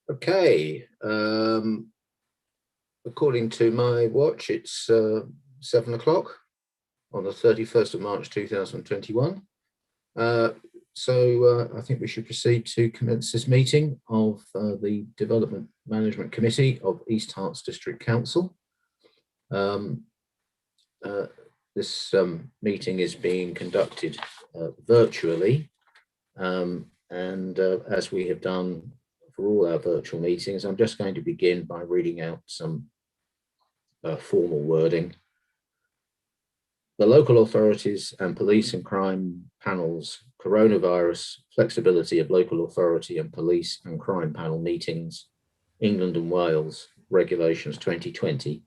Okay, according to my watch, it's 7 o'clock on the 31st of March 2021. I think we should proceed to commence this meeting of the Development Management Committee of East Herts District Council. This meeting is being conducted virtually, and as we have done for all our virtual meetings, I'm just going to begin by reading out some formal wording. The local authorities and police and crime panels, coronavirus, flexibility of local authority and police and crime panel meetings, England and Wales, regulations 2020,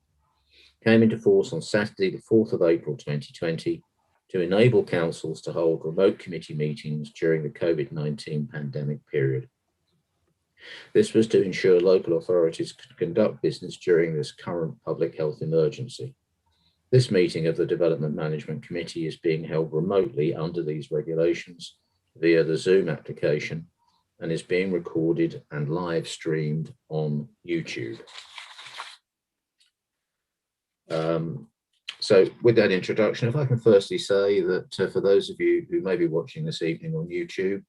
came into force on Saturday, the 4th of April 2020, to enable councils to hold remote committee meetings during the COVID-19 pandemic period. This was to ensure local authorities could conduct business during this current public health emergency. This meeting of the Development Management Committee is being held remotely under these regulations via the Zoom application and is being recorded and live streamed on YouTube. So with that introduction, if I can firstly say that for those of you who may be watching this evening on YouTube,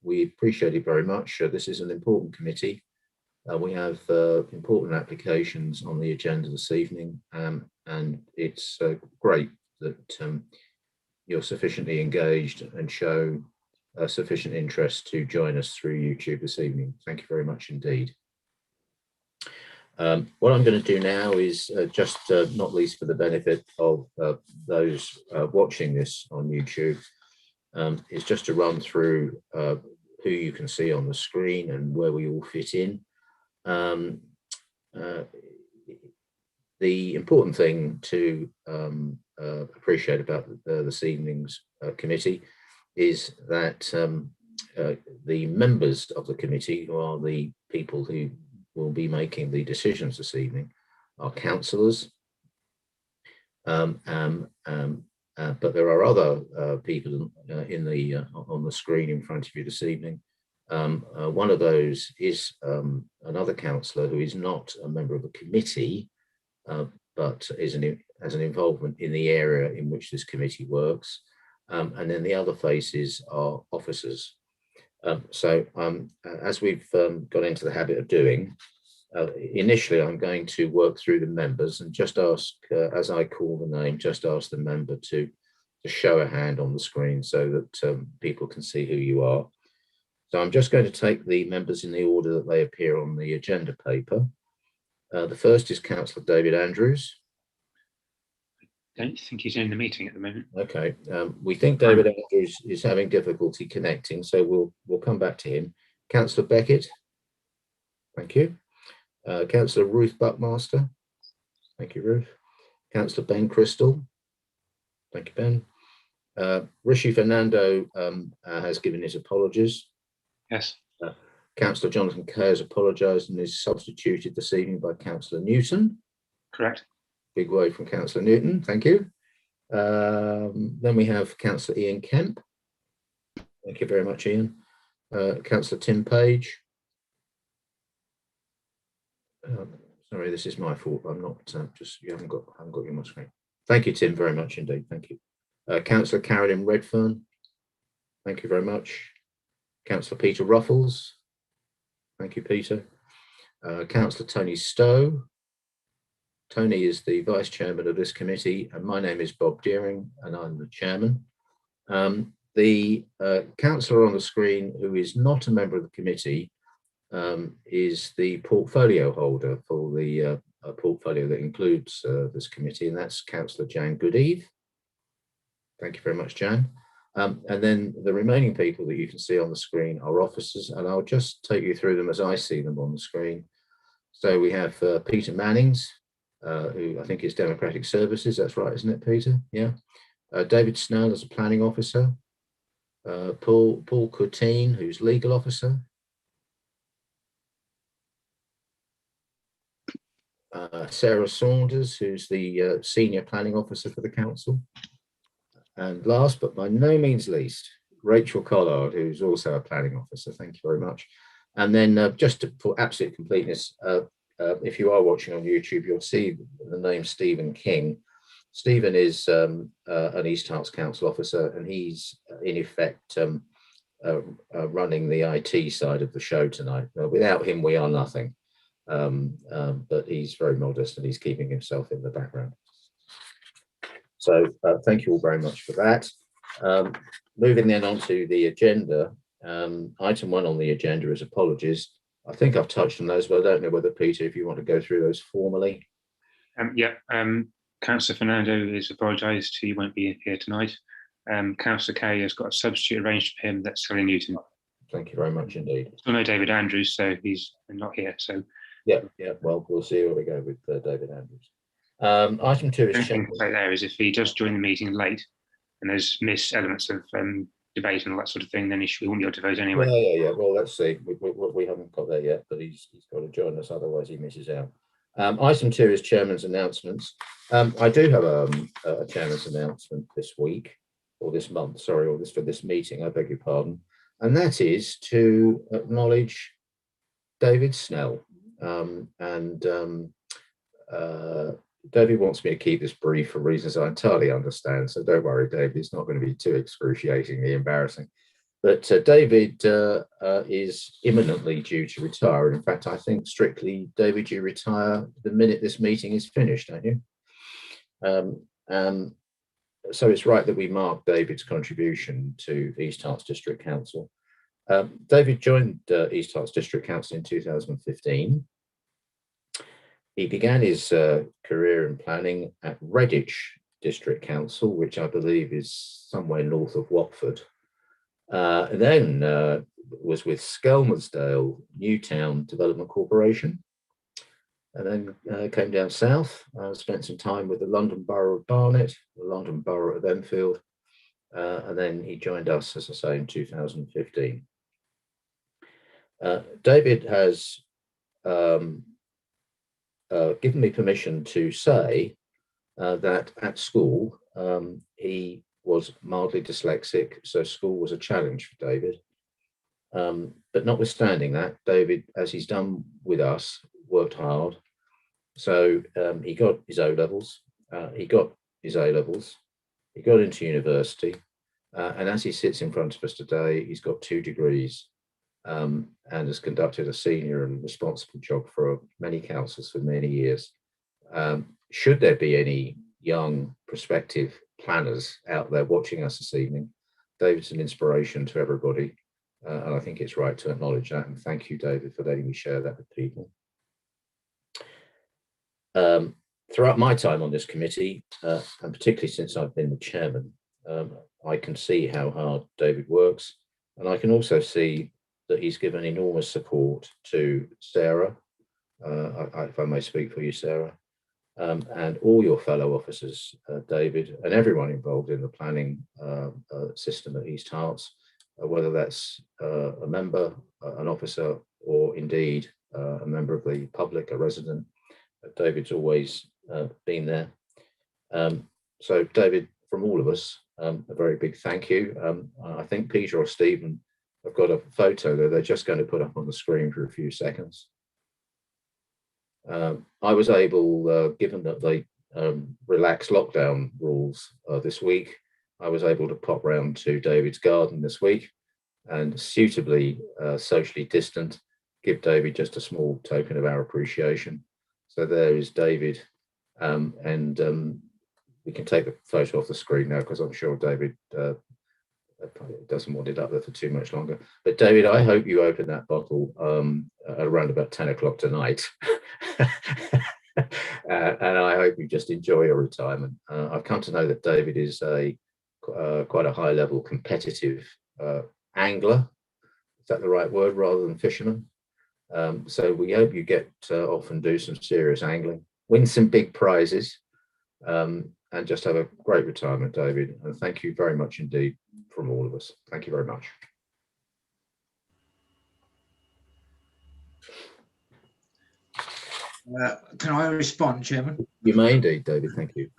we appreciate it very much. This is an important committee. We have important applications on the agenda this evening, and it's great that you're sufficiently engaged and show sufficient interest to join us through YouTube this evening. Thank you very much indeed. What I'm going to do now is just not least for the benefit of those watching this on YouTube, is just to run through who you can see on the screen and where we all fit in. The important thing to appreciate about this evening's committee is that the members of the committee, who are the people who will be making the decisions this evening, are councillors, but there are other people in the on the screen in front of you this evening. One of those is another councillor who is not a member of a committee, but has an involvement in the area in which this committee works. And then the other faces are officers. As we've got into the habit of doing, initially I'm going to work through the members and just ask, as I call the name, just ask the member to show a hand on the screen so that people can see who you are. So I'm just going to take the members in the order that they appear on the agenda paper. The first is Councillor David Andrews. I don't think he's in the meeting at the moment. Okay, we think David Andrews is having difficulty connecting, so we'll come back to him. Councillor Beckett, thank you. Councillor Ruth Buckmaster, thank you, Ruth. Councillor Ben Crystal, thank you, Ben. Rishi Fernando has given his apologies. Yes. Councillor Jonathan Kay has apologised and is substituted this evening by Councillor Newton. Correct. Big wave from Councillor Newton, thank you. Then we have Councillor Ian Kemp. Thank you very much, Ian. Councillor Tim Page. Sorry, this is my fault. I'm not you haven't got you on my screen. Thank you, Tim, very much indeed. Thank you. Councillor Carolyn Redfern. Thank you very much. Councillor Peter Ruffles. Thank you, Peter. Councillor Tony Stowe. Tony is the vice chairman of this committee, and my name is Bob Deering, and I'm the chairman. The councillor on the screen who is not a member of the committee is the portfolio holder for the portfolio that includes this committee, and that's Councillor Jan Goodeve. Thank you very much, Jan. And then the remaining people that you can see on the screen are officers, and I'll just take you through them as I see them on the screen. So we have Peter Mannings, who I think is Democratic Services. That's right, isn't it, Peter? Yeah. David Snell as a planning officer. Paul Courtine, who's legal officer. Sarah Saunders, who's the senior planning officer for the council. And last but by no means least, Rachel Collard, who's also a planning officer. Thank you very much. And then for absolute completeness, if you are watching on YouTube, you'll see the name Stephen King. Stephen is an East Herts Council officer, and he's in effect running the IT side of the show tonight. Without him, we are nothing. But he's very modest and he's keeping himself in the background. So thank you all very much for that. Moving then on to the agenda. Item 1 on the agenda is apologies. I think I've touched on those, but I don't know whether, Peter, if you want to go through those formally. Councillor Fernando has apologised. He won't be here tonight. Councillor Kay has got a substitute arranged for him. That's Sally Newton. Thank you very much indeed. Still no David Andrews, so he's not here. So yeah. Well, we'll see where we go with David Andrews. Item 2 is thing to say there is if he does join the meeting late and there's missed elements of debate and all that sort of thing, then we won't be able to vote anyway. Yeah. Well, let's see. We haven't got there yet, but he's got to join us, otherwise he misses out. Item 2 is chairman's announcements. I do have a chairman's announcement this week, or this month, sorry, or for this meeting, I beg your pardon. And that is to acknowledge David Snell. David wants me to keep this brief for reasons I entirely understand. So don't worry, David, it's not going to be too excruciatingly embarrassing. But David is imminently due to retire. In fact, I think strictly, David, you retire the minute this meeting is finished, don't you? So it's right that we mark David's contribution to East Herts District Council. David joined East Herts District Council in 2015. He began his career in planning at Redditch District Council, which I believe is somewhere north of Watford. Then was with Skelmersdale Newtown Development Corporation, and then came down south, spent some time with the London Borough of Barnet, the London Borough of Enfield, and then he joined us, as I say, in 2015. David has given me permission to say that at school he was mildly dyslexic, so school was a challenge for David. But notwithstanding that, David, as he's done with us, worked hard. So he got his O-levels, he got his A-levels, he got into university, and as he sits in front of us today, he's got 2 degrees and has conducted a senior and responsible job for many councils for many years. Should there be any young prospective planners out there watching us this evening, David's an inspiration to everybody, and I think it's right to acknowledge that, and thank you, David, for letting me share that with people. Throughout my time on this committee, and particularly since I've been the chairman, I can see how hard David works, and I can also see that he's given enormous support to Sarah, if I may speak for you, Sarah, and all your fellow officers, David, and everyone involved in the planning system at East Herts, whether that's a member, an officer, or indeed a member of the public, a resident. David's always been there. So David, from all of us, a very big thank you. I think Peter or Stephen have got a photo that they're just going to put up on the screen for a few seconds. I was able, given that they relaxed lockdown rules this week, I was able to pop round to David's garden this week and suitably socially distant, give David just a small token of our appreciation. So there is David, and we can take the photo off the screen now because I'm sure David doesn't want it up there for too much longer. But David, I hope you open that bottle around about 10 o'clock tonight. And I hope you just enjoy your retirement. I've come to know that David is quite a high level competitive angler. Is that the right word, rather than fisherman? So we hope you get off and do some serious angling, win some big prizes, and just have a great retirement, David. And thank you very much indeed from all of us. Thank you very much. Can I respond, Chairman? You may indeed, David. Thank you.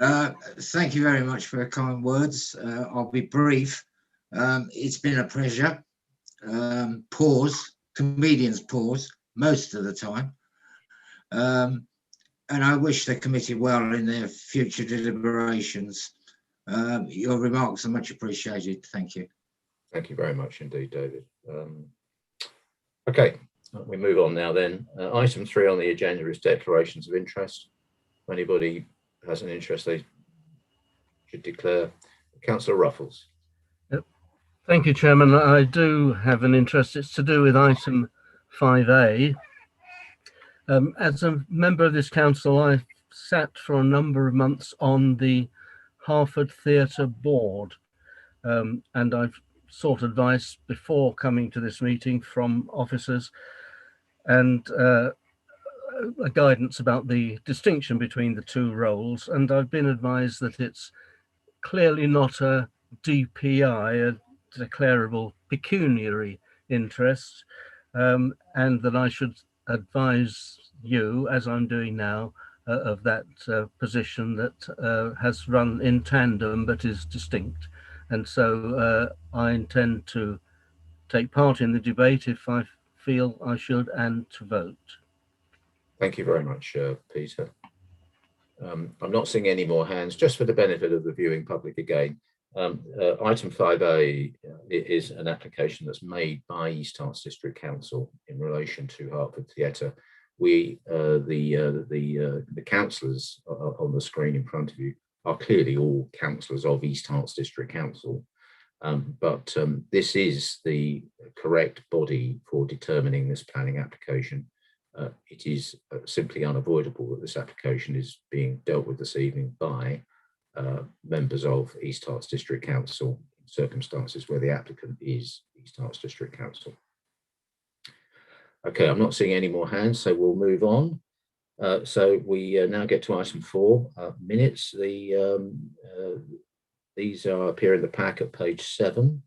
Thank you very much for your kind words. I'll be brief. It's been a pleasure. Pause. comedian's pause most of the time. And I wish the committee well in their future deliberations. Your remarks are much appreciated. Thank you. Thank you very much indeed, David. Okay, we move on now then. Item 3 on the agenda is declarations of interest. If anybody has an interest, they should declare. Councillor Ruffles. Thank you, Chairman. I do have an interest. It's to do with item 5A. As a member of this council, I sat for a number of months on the Hartford Theatre Board, and I've sought advice before coming to this meeting from officers and a guidance about the distinction between the two roles. And I've been advised that it's clearly not a DPI, a declarable pecuniary interest, and that I should advise you, as I'm doing now, of that position that has run in tandem but is distinct. And so I intend to take part in the debate if I feel I should, and to vote. Thank you very much, Peter. I'm not seeing any more hands. Just for the benefit of the viewing public again, item 5A is an application that's made by East Herts District Council in relation to Hartford Theatre. We, the councillors on the screen in front of you, are clearly all councillors of East Herts District Council, but this is the correct body for determining this planning application. It is simply unavoidable that this application is being dealt with this evening by members of East Herts District Council in circumstances where the applicant is East Herts District Council. Okay, I'm not seeing any more hands, so we'll move on. So we now get to item 4, minutes. These appear in the pack at page 7,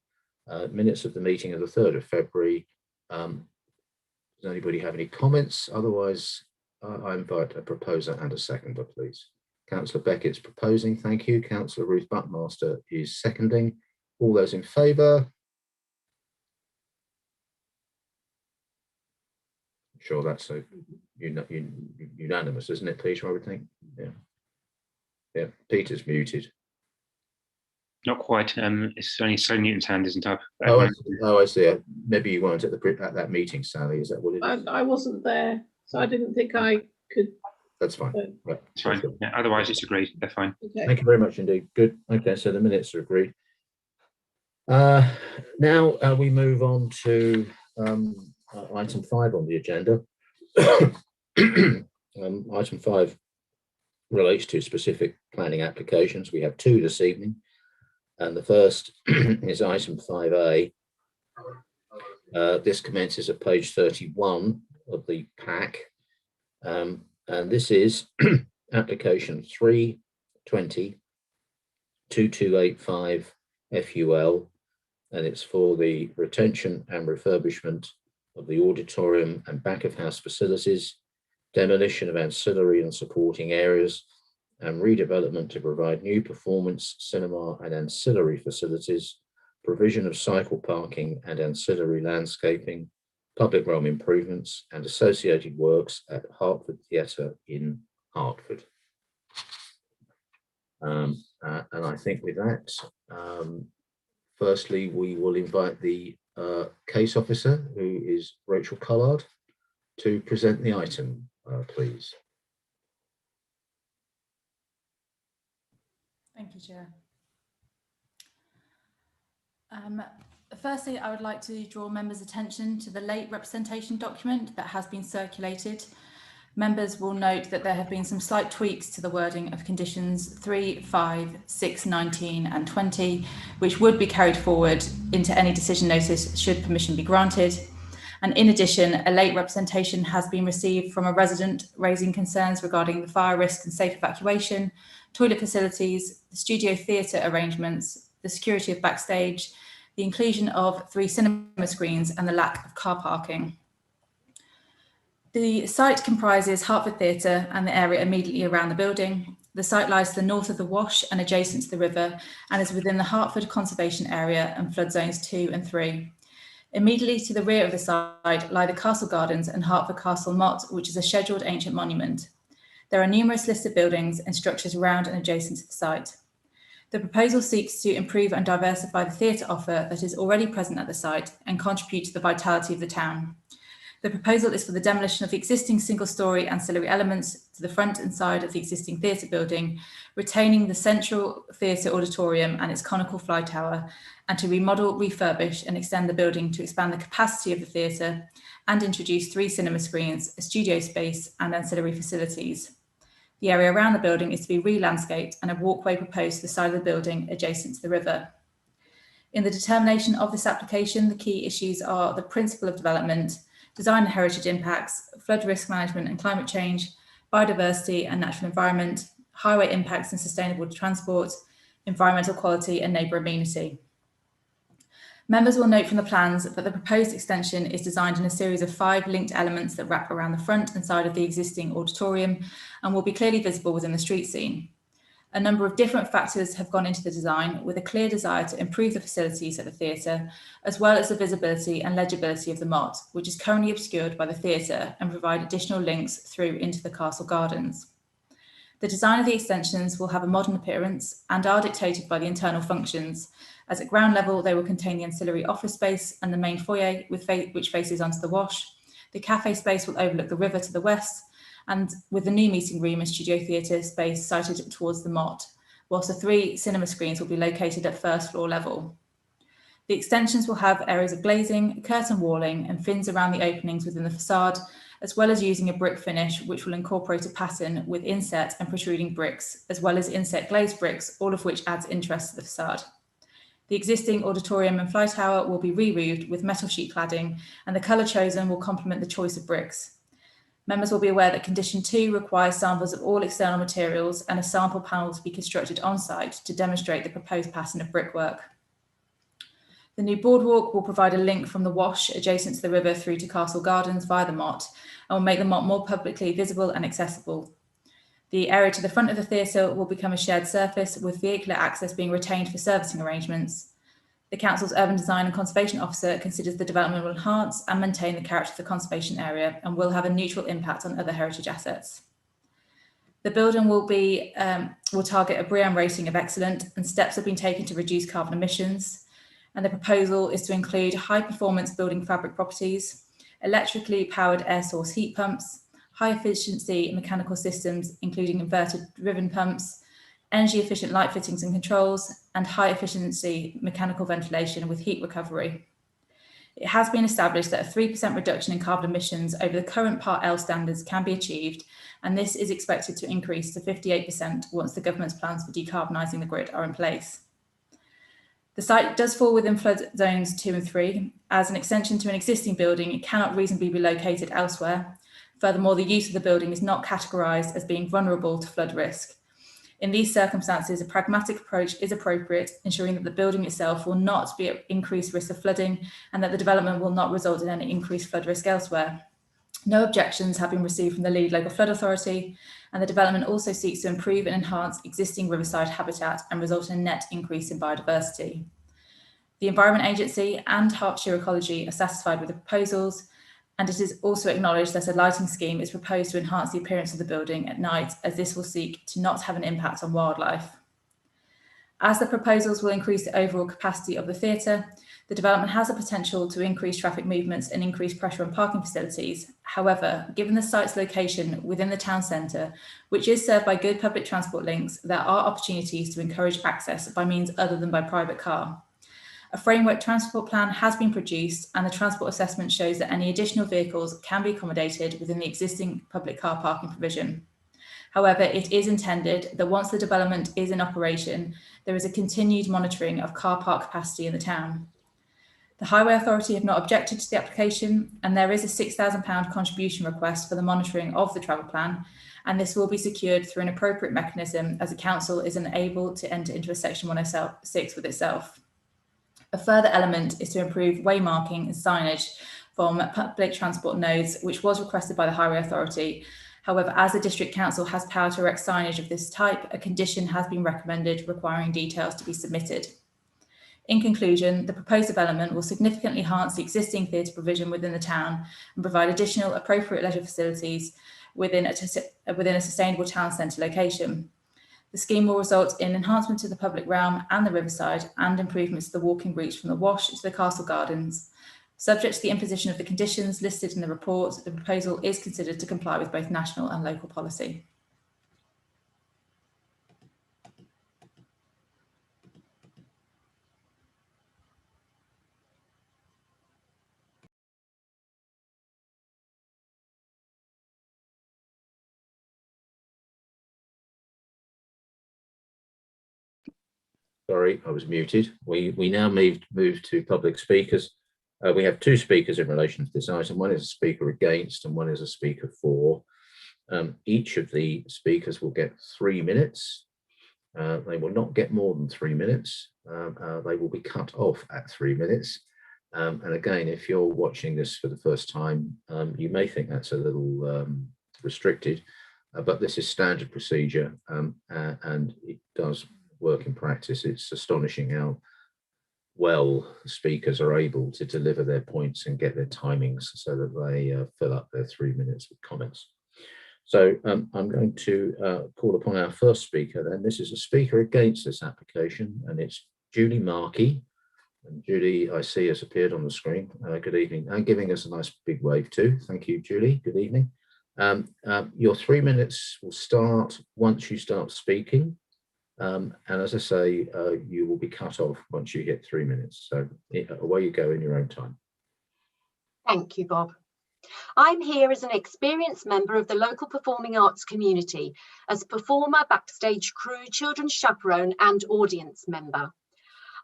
minutes of the meeting of the 3rd of February. Does anybody have any comments? Otherwise, I invite a proposer and a seconder, please. Councillor Beckett's proposing, thank you. Councillor Ruth Buckmaster is seconding. All those in favour? I'm sure that's unanimous, isn't it, Peter, I would think? Yeah. Yeah, Peter's muted. Not quite. It's only Sally Newton's hand isn't up. I see. Maybe you weren't at that meeting, Sally. Is that what it is? I wasn't there, so I didn't think I could. That's fine. Right. It's fine. Yeah, otherwise, it's agreed. They're fine. Okay. Thank you very much indeed. Good. Okay, so the minutes are agreed. Now we move on to item 5 on the agenda. Item 5 relates to specific planning applications. We have 2 this evening. And the first is item 5A. This commences at page 31 of the pack. And this is application 320-2285 FUL. And it's for the retention and refurbishment of the auditorium and back of house facilities, demolition of ancillary and supporting areas, and redevelopment to provide new performance, cinema and ancillary facilities, provision of cycle parking and ancillary landscaping, public realm improvements and associated works at Hartford Theatre in Hartford. And I think with that, firstly, we will invite the case officer, who is Rachel Collard, to present the item, please. Thank you, Chair. Firstly, I would like to draw members' attention to the late representation document that has been circulated. Members will note that there have been some slight tweaks to the wording of conditions 3, 5, 6, 19 and 20, which would be carried forward into any decision notice should permission be granted. And in addition, a late representation has been received from a resident raising concerns regarding the fire risk and safe evacuation, toilet facilities, the studio theatre arrangements, the security of backstage, the inclusion of 3 cinema screens and the lack of car parking. The site comprises Hartford Theatre and the area immediately around the building. The site lies to the north of the Wash and adjacent to the river and is within the Hartford Conservation Area and flood zones 2 and 3. Immediately to the rear of the site lie the Castle Gardens and Hartford Castle Motte, which is a scheduled ancient monument. There are numerous listed buildings and structures around and adjacent to the site. The proposal seeks to improve and diversify the theatre offer that is already present at the site and contribute to the vitality of the town. The proposal is for the demolition of the existing single-storey ancillary elements to the front and side of the existing theatre building, retaining the central theatre auditorium and its conical fly tower, and to remodel, refurbish and extend the building to expand the capacity of the theatre and introduce 3 cinema screens, a studio space and ancillary facilities. The area around the building is to be re-landscaped and a walkway proposed to the side of the building adjacent to the river. In the determination of this application, the key issues are the principle of development, design and heritage impacts, flood risk management and climate change, biodiversity and natural environment, highway impacts and sustainable transport, environmental quality and neighbour amenity. Members will note from the plans that the proposed extension is designed in a series of 5 linked elements that wrap around the front and side of the existing auditorium and will be clearly visible within the street scene. A number of different factors have gone into the design with a clear desire to improve the facilities at the theatre, as well as the visibility and legibility of the motte, which is currently obscured by the theatre, and provide additional links through into the Castle Gardens. The design of the extensions will have a modern appearance and are dictated by the internal functions, as at ground level they will contain the ancillary office space and the main foyer which faces onto the Wash. The cafe space will overlook the river to the west, and with the new meeting room and studio theatre space sited towards the motte, whilst the 3 cinema screens will be located at first floor level. The extensions will have areas of glazing, curtain walling and fins around the openings within the facade, as well as using a brick finish which will incorporate a pattern with inset and protruding bricks, as well as inset glazed bricks, all of which adds interest to the facade. The existing auditorium and fly tower will be re-roofed with metal sheet cladding, and the colour chosen will complement the choice of bricks. Members will be aware that Condition 2 requires samples of all external materials and a sample panel to be constructed on site to demonstrate the proposed pattern of brickwork. The new boardwalk will provide a link from the Wash adjacent to the river through to Castle Gardens via the motte and will make the motte more publicly visible and accessible. The area to the front of the theatre will become a shared surface with vehicular access being retained for servicing arrangements. The Council's Urban Design and Conservation Officer considers the development will enhance and maintain the character of the conservation area and will have a neutral impact on other heritage assets. The building will target a BREEAM rating of excellent, and steps have been taken to reduce carbon emissions. And the proposal is to include high performance building fabric properties, electrically powered air source heat pumps, high efficiency mechanical systems, including inverted driven pumps, energy efficient light fittings and controls, and high efficiency mechanical ventilation with heat recovery. It has been established that a 3% reduction in carbon emissions over the current Part L standards can be achieved, and this is expected to increase to 58% once the government's plans for decarbonising the grid are in place. The site does fall within flood zones 2 and 3. As an extension to an existing building, it cannot reasonably be located elsewhere. Furthermore, the use of the building is not categorised as being vulnerable to flood risk. In these circumstances, a pragmatic approach is appropriate, ensuring that the building itself will not be at increased risk of flooding and that the development will not result in any increased flood risk elsewhere. No objections have been received from the lead local flood authority, and the development also seeks to improve and enhance existing riverside habitat and result in a net increase in biodiversity. The Environment Agency and Hertfordshire Ecology are satisfied with the proposals, and it is also acknowledged that a lighting scheme is proposed to enhance the appearance of the building at night, as this will seek to not have an impact on wildlife. As the proposals will increase the overall capacity of the theatre, the development has the potential to increase traffic movements and increase pressure on parking facilities. However, given the site's location within the town centre, which is served by good public transport links, there are opportunities to encourage access by means other than by private car. A framework transport plan has been produced, and the transport assessment shows that any additional vehicles can be accommodated within the existing public car parking provision. However, it is intended that once the development is in operation, there is a continued monitoring of car park capacity in the town. The Highway Authority have not objected to the application, and there is a £6,000 contribution request for the monitoring of the travel plan, and this will be secured through an appropriate mechanism as the council is unable to enter into a Section 106 with itself. A further element is to improve waymarking and signage from public transport nodes, which was requested by the Highway Authority. However, as the District Council has power to erect signage of this type, a condition has been recommended requiring details to be submitted. In conclusion, the proposed development will significantly enhance the existing theatre provision within the town and provide additional appropriate leisure facilities within a sustainable town centre location. The scheme will result in enhancement to the public realm and the riverside and improvements to the walking routes from the Wash to the Castle Gardens. Subject to the imposition of the conditions listed in the report, the proposal is considered to comply with both national and local policy. Sorry, I was muted. We now move to public speakers. We have two speakers in relation to this item. One is a speaker against and one is a speaker for. Each of the speakers will get 3 minutes. They will not get more than 3 minutes. They will be cut off at 3 minutes. And again, if you're watching this for the first time, you may think that's a little restricted, but this is standard procedure and it does work in practice. It's astonishing how well speakers are able to deliver their points and get their timings so that they fill up their 3 minutes with comments. So I'm going to call upon our first speaker then. This is a speaker against this application and it's Julie Markey. And Julie, I see, has appeared on the screen. Good evening, and giving us a nice big wave too. Thank you, Julie. Good evening. Your 3 minutes will start once you start speaking. And as I say, you will be cut off once you hit 3 minutes. So away you go in your own time. Thank you, Bob. I'm here as an experienced member of the local performing arts community, as performer, backstage crew, children's chaperone and audience member.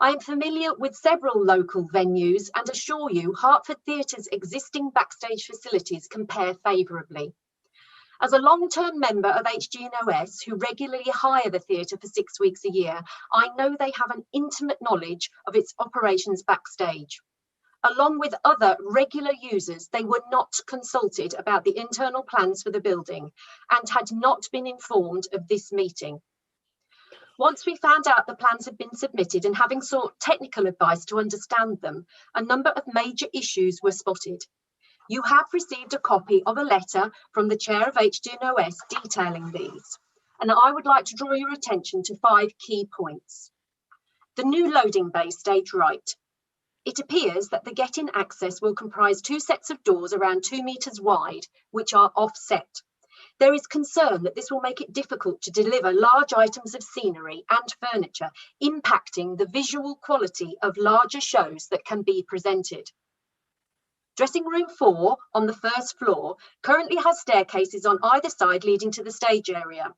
I am familiar with several local venues and assure you Hartford Theatre's existing backstage facilities compare favourably. As a long-term member of HGNOS who regularly hire the theatre for 6 weeks a year, I know they have an intimate knowledge of its operations backstage. Along with other regular users, they were not consulted about the internal plans for the building and had not been informed of this meeting. Once we found out the plans had been submitted and having sought technical advice to understand them, a number of major issues were spotted. You have received a copy of a letter from the chair of HGNOS detailing these, and I would like to draw your attention to 5 key points. The new loading bay stage right. It appears that the get-in access will comprise 2 sets of doors around 2 metres wide, which are offset. There is concern that this will make it difficult to deliver large items of scenery and furniture, impacting the visual quality of larger shows that can be presented. Dressing room 4 on the first floor currently has staircases on either side leading to the stage area.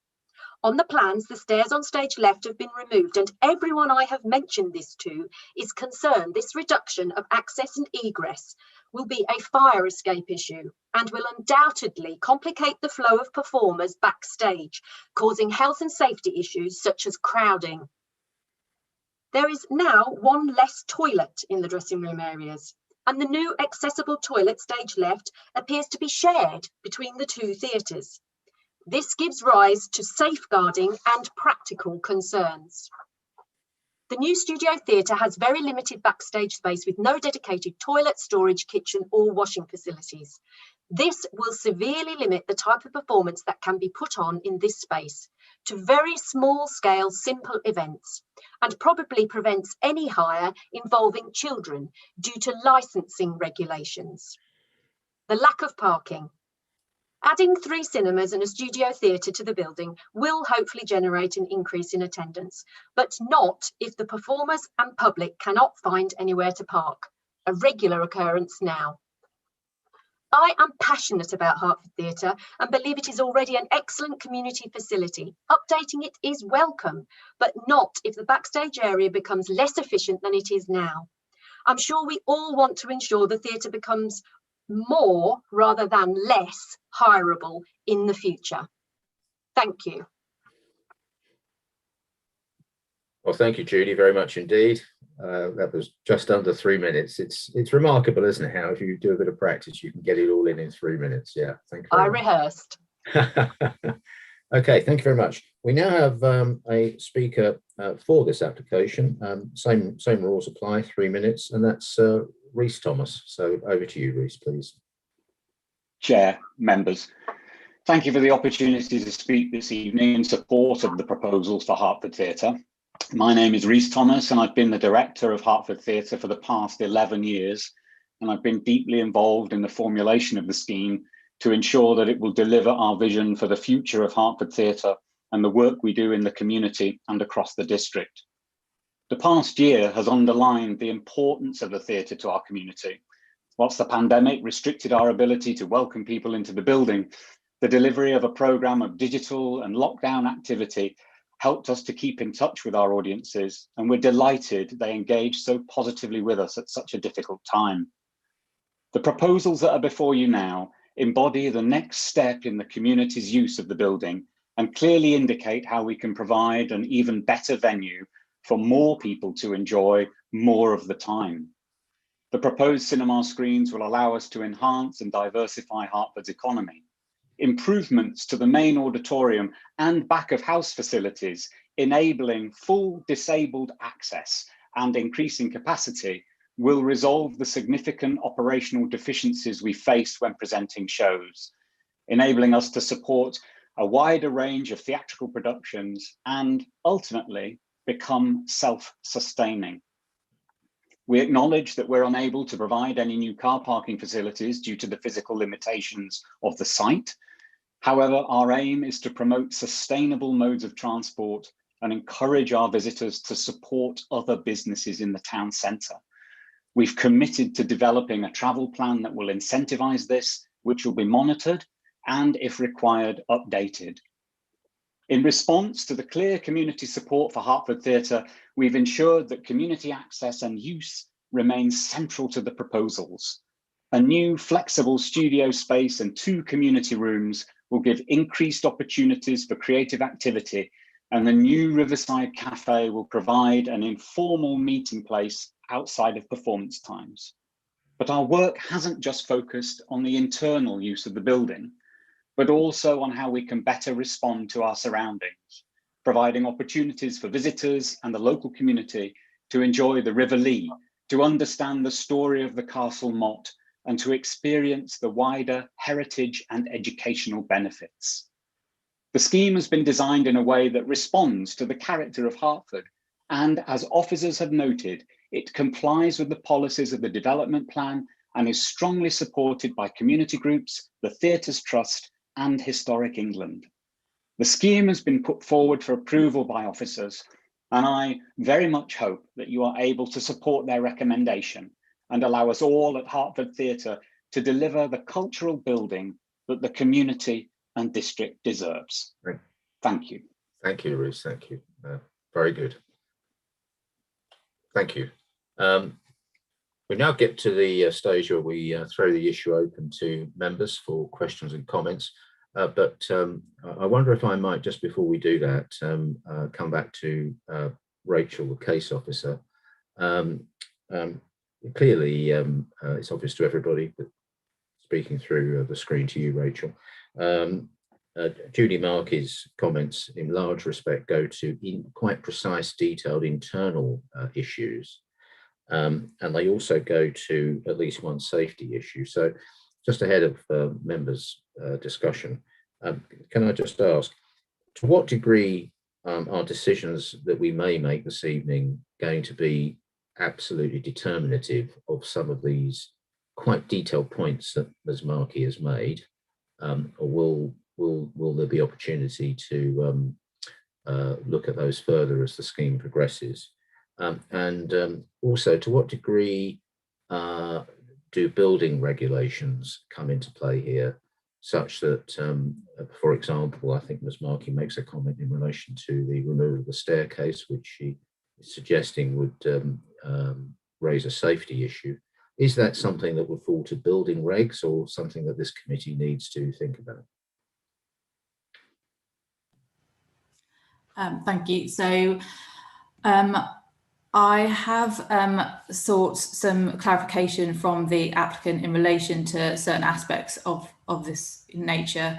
On the plans, the stairs on stage left have been removed, and everyone I have mentioned this to is concerned this reduction of access and egress will be a fire escape issue and will undoubtedly complicate the flow of performers backstage, causing health and safety issues such as crowding. There is now 1 less toilet in the dressing room areas, and the new accessible toilet stage left appears to be shared between the 2 theatres. This gives rise to safeguarding and practical concerns. The new studio theatre has very limited backstage space with no dedicated toilet, storage, kitchen or washing facilities. This will severely limit the type of performance that can be put on in this space to very small scale, simple events, and probably prevents any hire involving children due to licensing regulations. The lack of parking. Adding 3 cinemas and a studio theatre to the building will hopefully generate an increase in attendance, but not if the performers and public cannot find anywhere to park, a regular occurrence now. I am passionate about Hartford Theatre and believe it is already an excellent community facility. Updating it is welcome, but not if the backstage area becomes less efficient than it is now. I'm sure we all want to ensure the theatre becomes more rather than less hireable in the future. Thank you. Well, thank you, Judy, very much indeed. That was just under 3 minutes. It's remarkable, isn't it, how if you do a bit of practice, you can get it all in 3 minutes. Yeah, thank you. I rehearsed. Okay, thank you very much. We now have a speaker for this application. Same rules apply, 3 minutes, and that's Rhys Thomas. So over to you, Rhys, please. Chair, members, thank you for the opportunity to speak this evening in support of the proposals for Hartford Theatre. My name is Rhys Thomas, and I've been the director of Hartford Theatre for the past 11 years, and I've been deeply involved in the formulation of the scheme to ensure that it will deliver our vision for the future of Hartford Theatre and the work we do in the community and across the district. The past year has underlined the importance of the theatre to our community. Whilst the pandemic restricted our ability to welcome people into the building, the delivery of a programme of digital and lockdown activity helped us to keep in touch with our audiences, and we're delighted they engaged so positively with us at such a difficult time. The proposals that are before you now embody the next step in the community's use of the building and clearly indicate how we can provide an even better venue for more people to enjoy more of the time. The proposed cinema screens will allow us to enhance and diversify Hartford's economy. Improvements to the main auditorium and back of house facilities, enabling full disabled access and increasing capacity, will resolve the significant operational deficiencies we face when presenting shows, enabling us to support a wider range of theatrical productions and ultimately become self-sustaining. We acknowledge that we're unable to provide any new car parking facilities due to the physical limitations of the site. However, our aim is to promote sustainable modes of transport and encourage our visitors to support other businesses in the town centre. We've committed to developing a travel plan that will incentivise this, which will be monitored and, if required, updated. In response to the clear community support for Hartford Theatre, we've ensured that community access and use remains central to the proposals. A new flexible studio space and 2 community rooms will give increased opportunities for creative activity, and the new Riverside Cafe will provide an informal meeting place outside of performance times. But our work hasn't just focused on the internal use of the building, but also on how we can better respond to our surroundings, providing opportunities for visitors and the local community to enjoy the River Lee, to understand the story of the Castle Motte, and to experience the wider heritage and educational benefits. The scheme has been designed in a way that responds to the character of Hartford, and as officers have noted, it complies with the policies of the development plan and is strongly supported by community groups, the Theatres Trust, and Historic England. The scheme has been put forward for approval by officers, and I very much hope that you are able to support their recommendation and allow us all at Hartford Theatre to deliver the cultural building that the community and district deserves. Thank you. Thank you, Rhys. Thank you. Very good. Thank you. We now get to the stage where we throw the issue open to members for questions and comments. But I wonder if I might, just before we do that, come back to Rachel, the case officer. Clearly, it's obvious to everybody, but speaking through the screen to you, Rachel, Judy Markey's comments in large respect go to quite precise, detailed internal issues. And they also go to at least one safety issue. So just ahead of members' discussion, can I just ask, to what degree are decisions that we may make this evening going to be absolutely determinative of some of these quite detailed points that Ms. Markey has made, or will there be opportunity to look at those further as the scheme progresses? And also, to what degree do building regulations come into play here, such that, for example, I think Ms. Markey makes a comment in relation to the removal of the staircase, which she is suggesting would raise a safety issue. Is that something that would fall to building regs or something that this committee needs to think about? Thank you. So I have sought some clarification from the applicant in relation to certain aspects of this nature.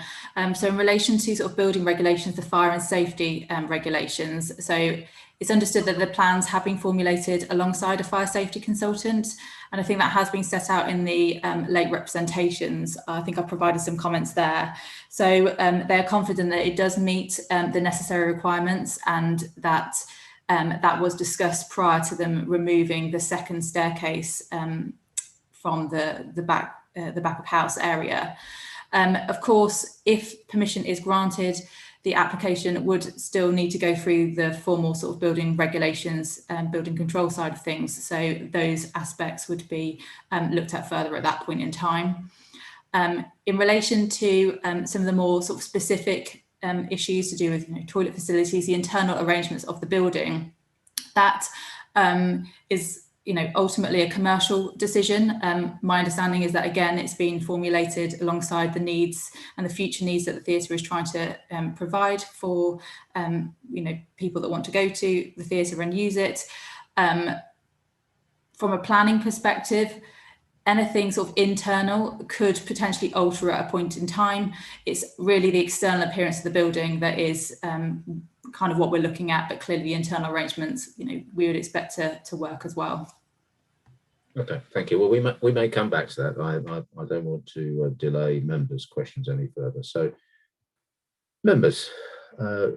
So in relation to sort of building regulations, the fire and safety regulations, so it's understood that the plans have been formulated alongside a fire safety consultant, and I think that has been set out in the late representations. I think I provided some comments there. So they're confident that it does meet the necessary requirements, and that that was discussed prior to them removing the second staircase from the back of house area. Of course, if permission is granted, the application would still need to go through the formal sort of building regulations and building control side of things. So those aspects would be looked at further at that point in time. In relation to some of the more sort of specific issues to do with toilet facilities, the internal arrangements of the building, that is ultimately a commercial decision. My understanding is that, again, it's been formulated alongside the needs and the future needs that the theatre is trying to provide for people that want to go to the theatre and use it. From a planning perspective, anything sort of internal could potentially alter at a point in time. It's really the external appearance of the building that is kind of what we're looking at, but clearly the internal arrangements, we would expect to work as well. Okay, thank you. Well, we may come back to that. I don't want to delay members' questions any further. So, members, do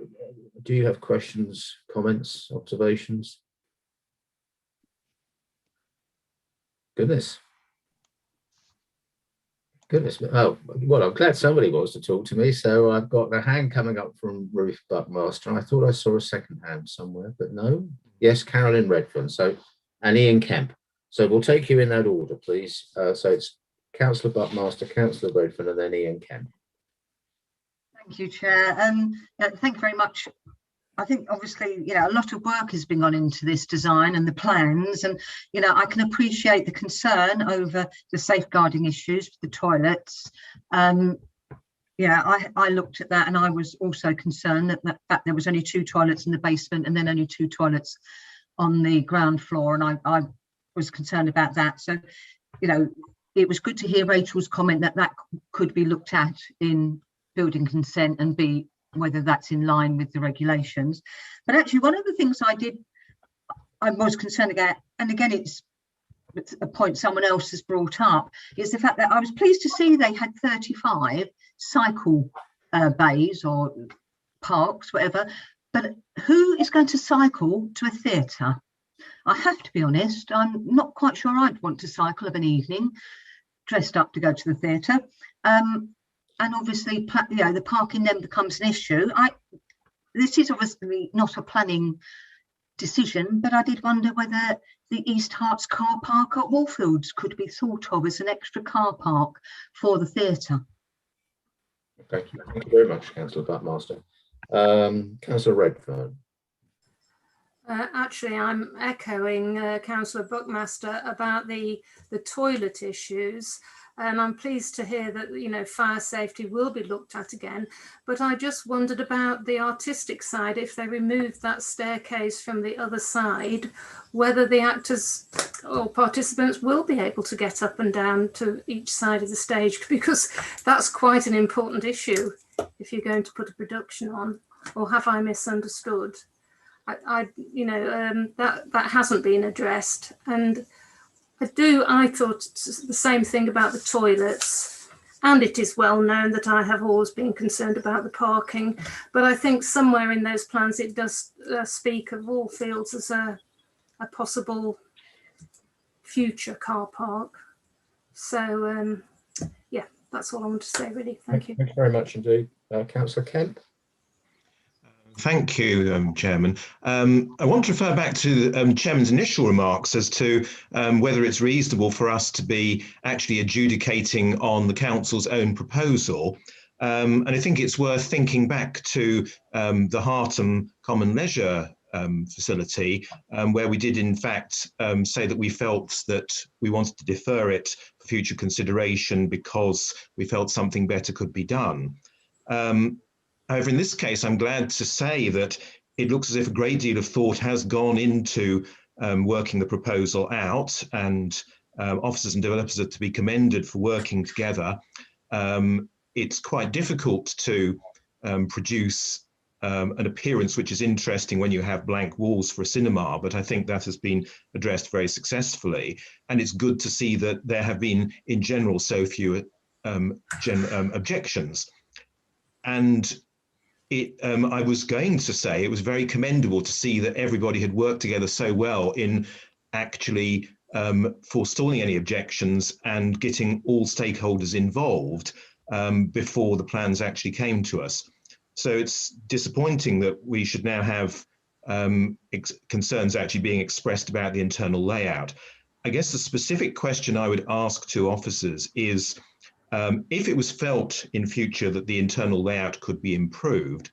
you have questions, comments, observations? Goodness. Oh, well, I'm glad somebody wants to talk to me. So I've got a hand coming up from Ruth Buckmaster. I thought I saw a second hand somewhere, but no. Yes, Carolyn Redfern. So, and Ian Kemp. So we'll take you in that order, please. So it's Councillor Buckmaster, Councillor Redfern, and then Ian Kemp. Thank you, Chair. Thank you very much. I think obviously, a lot of work has been gone into this design and the plans, and I can appreciate the concern over the safeguarding issues with the toilets. I looked at that, and I was also concerned that there was only 2 toilets in the basement and then only 2 toilets on the ground floor, and I was concerned about that. So, it was good to hear Rachel's comment that could be looked at in building consent and be whether that's in line with the regulations. But actually, one of the things I was concerned about, and again, it's a point someone else has brought up, is the fact that I was pleased to see they had 35 cycle bays or parks, whatever, but who is going to cycle to a theatre? I have to be honest, I'm not quite sure I'd want to cycle of an evening dressed up to go to the theatre. And obviously, the parking then becomes an issue. This is obviously not a planning decision, but I did wonder whether the East Harts car park at Wallfields could be thought of as an extra car park for the theatre. Thank you very much, Councillor Buckmaster. Councillor Redfern. Actually, I'm echoing Councillor Buckmaster about the toilet issues. And I'm pleased to hear that, fire safety will be looked at again. But I just wondered about the artistic side. If they removed that staircase from the other side, whether the actors or participants will be able to get up and down to each side of the stage, because that's quite an important issue if you're going to put a production on. Or have I misunderstood? That hasn't been addressed. And I thought the same thing about the toilets, and it is well known that I have always been concerned about the parking, but I think somewhere in those plans it does speak of Wallfields as a possible future car park. So that's all I want to say really. Thank you. Thank you very much indeed. Councillor Kemp. Thank you, Chairman. I want to refer back to the Chairman's initial remarks as to whether it's reasonable for us to be actually adjudicating on the Council's own proposal. And I think it's worth thinking back to the Hartham Common Leisure facility, where we did in fact say that we felt that we wanted to defer it for future consideration because we felt something better could be done. However, in this case, I'm glad to say that it looks as if a great deal of thought has gone into working the proposal out, and officers and developers are to be commended for working together. It's quite difficult to produce an appearance which is interesting when you have blank walls for a cinema, but I think that has been addressed very successfully. And it's good to see that there have been, in general, so few objections. And I was going to say it was very commendable to see that everybody had worked together so well in actually forestalling any objections and getting all stakeholders involved before the plans actually came to us. So it's disappointing that we should now have concerns actually being expressed about the internal layout. I guess the specific question I would ask to officers is, if it was felt in future that the internal layout could be improved,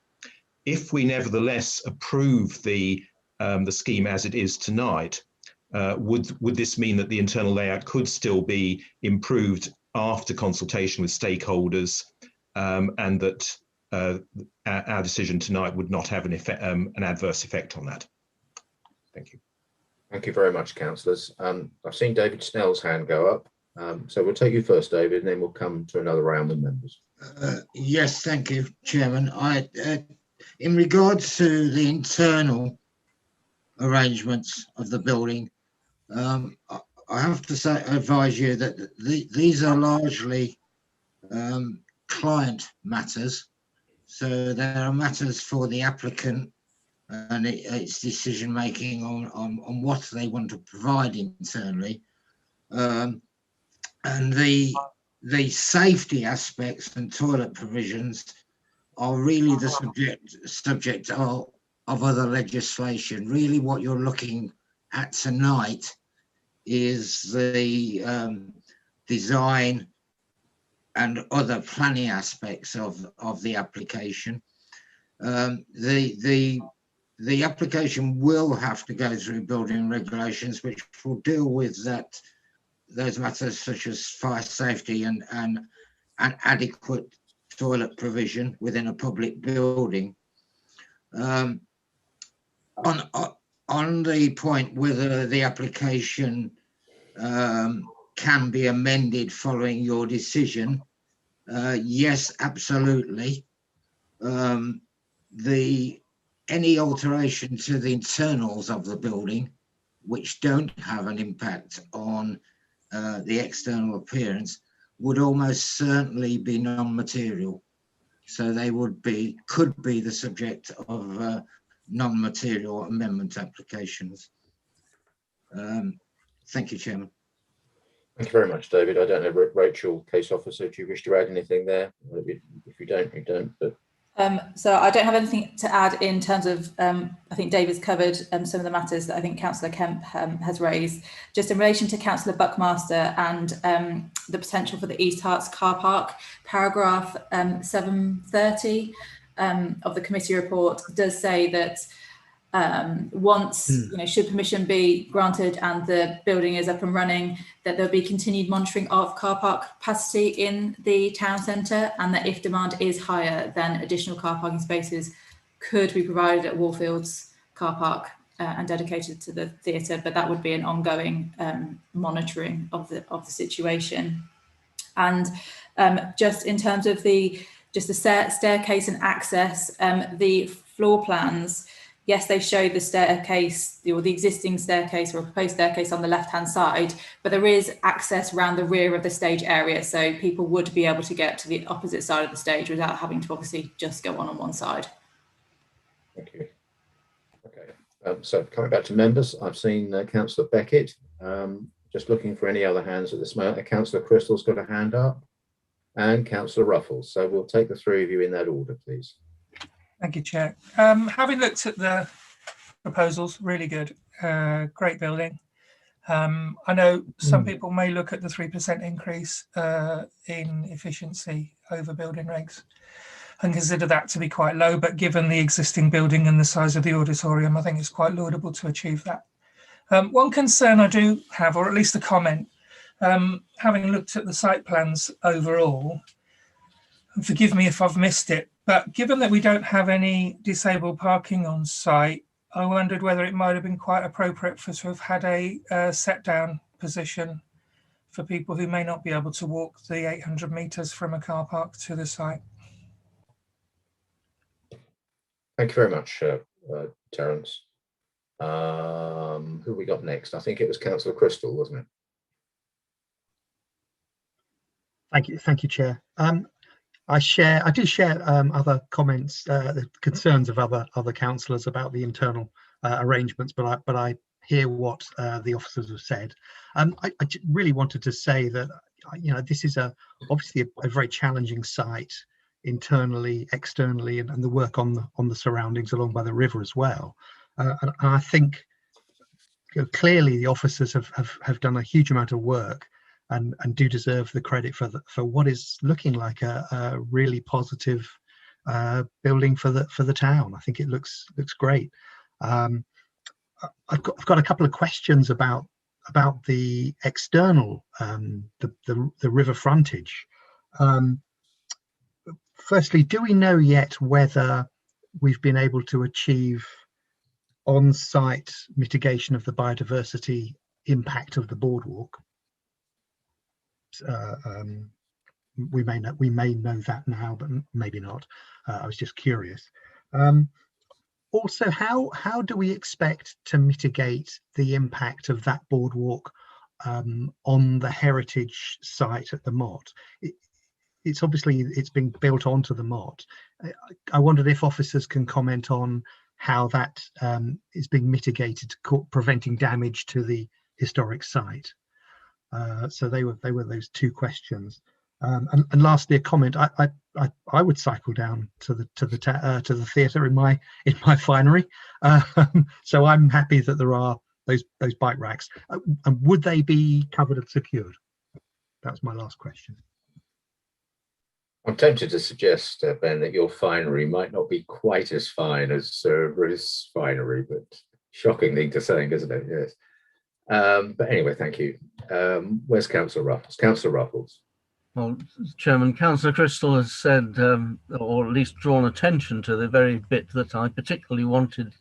if we nevertheless approve the scheme as it is tonight, would this mean that the internal layout could still be improved after consultation with stakeholders, and that our decision tonight would not have an adverse effect on that? Thank you. Thank you very much, councillors. I've seen David Snell's hand go up. So we'll take you first, David, and then we'll come to another round with members. Yes, thank you, Chairman. In regards to the internal arrangements of the building, I have to advise you that these are largely client matters. So there are matters for the applicant and its decision making on what they want to provide internally. And the safety aspects and toilet provisions are really the subject of other legislation. Really what you're looking at tonight is the design and other planning aspects of the application. The application will have to go through building regulations, which will deal with those matters such as fire safety and adequate toilet provision within a public building. On the point whether the application can be amended following your decision, yes, absolutely. Any alteration to the internals of the building, which don't have an impact on the external appearance, would almost certainly be non-material. So they could be the subject of non-material amendment applications. Thank you, Chairman. Thank you very much, David. I don't know, Rachel, case officer, do you wish to add anything there? If you don't, you don't. But so I don't have anything to add in terms of, I think David's covered some of the matters that I think Councillor Kemp has raised. Just in relation to Councillor Buckmaster and the potential for the East Herts car park, paragraph 730 of the committee report does say that once, should permission be granted and the building is up and running, that there'll be continued monitoring of car park capacity in the town centre, and that if demand is higher, then additional car parking spaces could be provided at Warfields car park and dedicated to the theatre, but that would be an ongoing monitoring of the situation. And just in terms of the staircase and access, the floor plans, yes, they show the staircase or the existing staircase or a proposed staircase on the left-hand side, but there is access around the rear of the stage area. So people would be able to get to the opposite side of the stage without having to obviously just go on one side. Thank you. Okay, so coming back to members, I've seen Councillor Beckett. Just looking for any other hands at this moment. Councillor Crystal's got a hand up and Councillor Ruffles. So we'll take the three of you in that order, please. Thank you, Chair. Having looked at the proposals, really good, great building. I know some people may look at the 3% increase in efficiency over building regs and consider that to be quite low, but given the existing building and the size of the auditorium, I think it's quite laudable to achieve that. One concern I do have, or at least a comment, having looked at the site plans overall, and forgive me if I've missed it, but given that we don't have any disabled parking on site, I wondered whether it might have been quite appropriate for to have had a set down position for people who may not be able to walk the 800 metres from a car park to the site. Thank you very much, Terence. Who we got next? I think it was Councillor Crystal, wasn't it? Thank you, Chair. I do share other comments, the concerns of other councillors about the internal arrangements, but I hear what the officers have said. I really wanted to say that this is obviously a very challenging site internally, externally, and the work on the surroundings along by the river as well. And I think clearly the officers have done a huge amount of work and do deserve the credit for what is looking like a really positive building for the town. I think it looks great. I've got a couple of questions about the external the river frontage. Firstly, do we know yet whether we've been able to achieve on-site mitigation of the biodiversity impact of the boardwalk? We may know that now, but maybe not. I was just curious. Also, how do we expect to mitigate the impact of that boardwalk on the heritage site at the Mott? It's being built onto the Mott. I wondered if officers can comment on how that is being mitigated, preventing damage to the historic site. So they were those two questions. And lastly, a comment. I would cycle down to the theatre in my finery. So I'm happy that there are those bike racks. And would they be covered and secured? That's my last question. I'm tempted to suggest, Ben, that your finery might not be quite as fine as Sir Bruce's finery, but shocking thing to say, isn't it? Yes. But anyway, thank you. Where's Councillor Ruffles? Councillor Ruffles. Well, Chairman, Councillor Crystal has said, or at least drawn attention to the very bit that I particularly wanted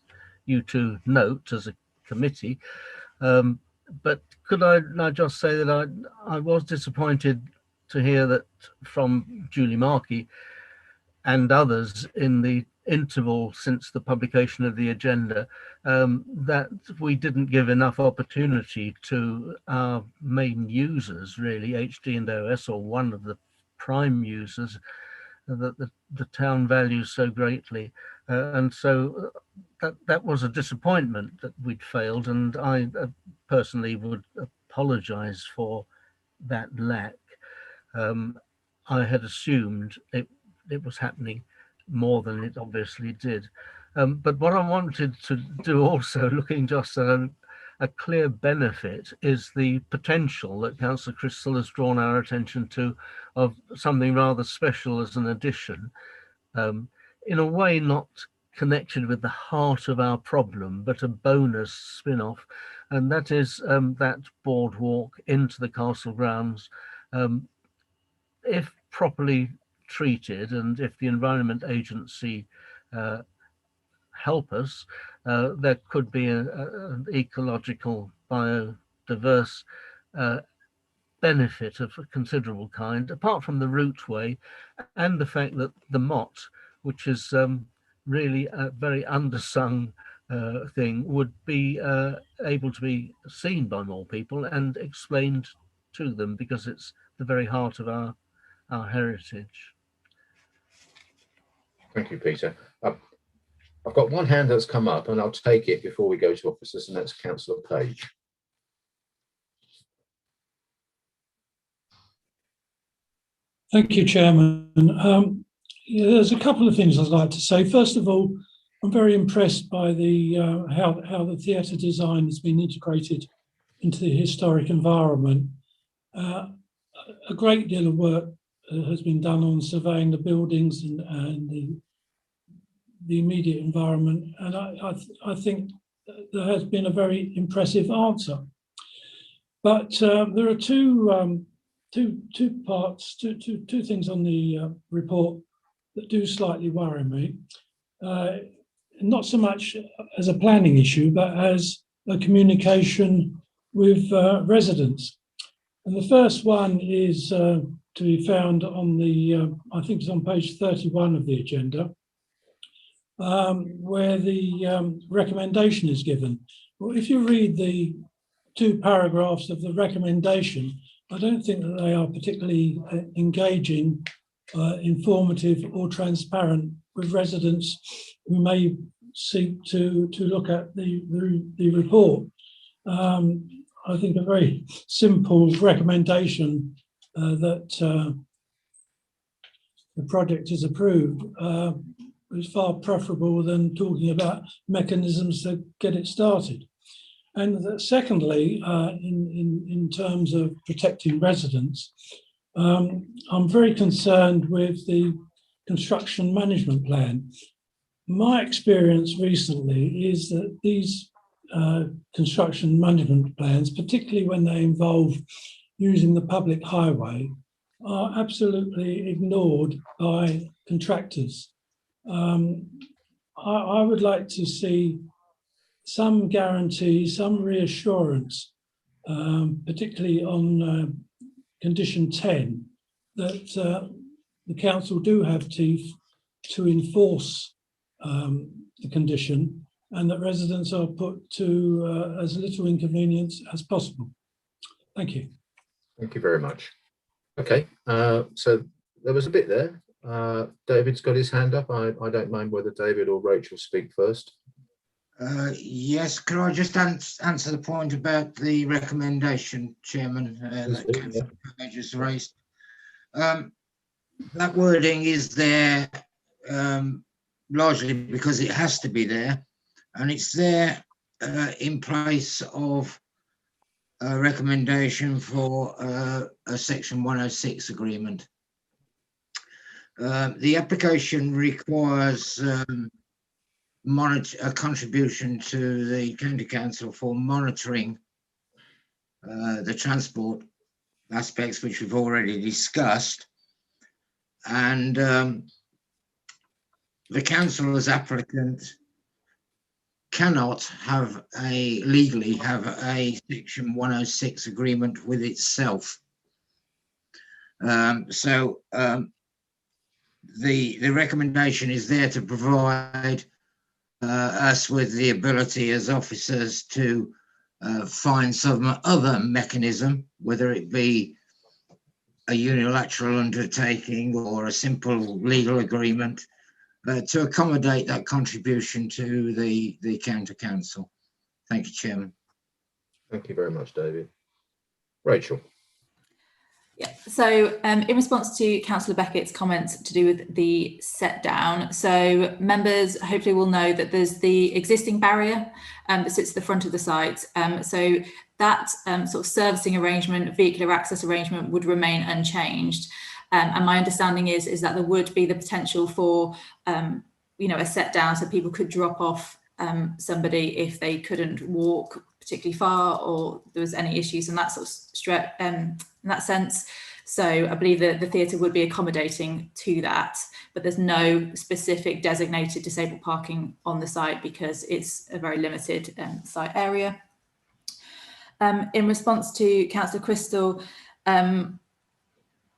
you to note as a committee. But could I just say that I was disappointed to hear that from Julie Markey and others in the interval since the publication of the agenda, that we didn't give enough opportunity to our main users, really, HD and OS, or one of the prime users that the town values so greatly. And so that was a disappointment that we'd failed, and I personally would apologise for that lack. I had assumed it was happening more than it obviously did. But what I wanted to do also, looking just at a clear benefit, is the potential that Councillor Crystal has drawn our attention to of something rather special as an addition, in a way not connected with the heart of our problem, but a bonus spin-off, and that is that boardwalk into the castle grounds. If properly treated, and if the Environment Agency help us, there could be an ecological, biodiverse benefit of a considerable kind, apart from the routeway and the fact that the Mott, which is really a very undersung thing, would be able to be seen by more people and explained to them, because it's the very heart of our heritage. Thank you, Peter. I've got one hand that's come up, and I'll take it before we go to officers, and that's Councillor Page. Thank you, Chairman. There's a couple of things I'd like to say. First of all, I'm very impressed by the how the theatre design has been integrated into the historic environment. A great deal of work has been done on surveying the buildings and the immediate environment, and I think there has been a very impressive answer. But there are two parts, two things on the report that do slightly worry me. not so much as a planning issue, but as a communication with residents. And the first one is to be found on the, I think it's on page 31 of the agenda, where the recommendation is given. Well, if you read the 2 paragraphs of the recommendation, I don't think that they are particularly engaging, informative or transparent with residents who may seek to look at the report. I think a very simple recommendation that the project is approved is far preferable than talking about mechanisms to get it started. And secondly, in terms of protecting residents, I'm very concerned with the construction management plan. My experience recently is that these construction management plans, particularly when they involve using the public highway, are absolutely ignored by contractors. I would like to see some guarantee, some reassurance, particularly on condition 10, that the council do have teeth to enforce the condition, and that residents are put to as little inconvenience as possible. Thank you. Thank you very much. Okay, so there was a bit there. David's got his hand up. I don't mind whether David or Rachel speak first. Yes, can I just answer the point about the recommendation, Chairman, that Councillor Page has raised? That wording is there largely because it has to be there, and it's there in place of a recommendation for a Section 106 agreement. The application requires a contribution to the County Council for monitoring the transport aspects, which we've already discussed, and the council as applicant cannot legally have a Section 106 agreement with itself. So the recommendation is there to provide us with the ability as officers to find some other mechanism, whether it be a unilateral undertaking or a simple legal agreement, to accommodate that contribution to the county council. Thank you, Chairman. Thank you very much, David. Rachel. Yeah, so in response to Councillor Beckett's comments to do with the set down, so members hopefully will know that there's the existing barrier that sits at the front of the site. So that sort of servicing arrangement, vehicular access arrangement would remain unchanged. And my understanding is that there would be the potential for, a set down, so people could drop off somebody if they couldn't walk particularly far, or there was any issues in that sort of in that sense. So I believe that the theatre would be accommodating to that, but there's no specific designated disabled parking on the site because it's a very limited site area. In response to Councillor Crystal,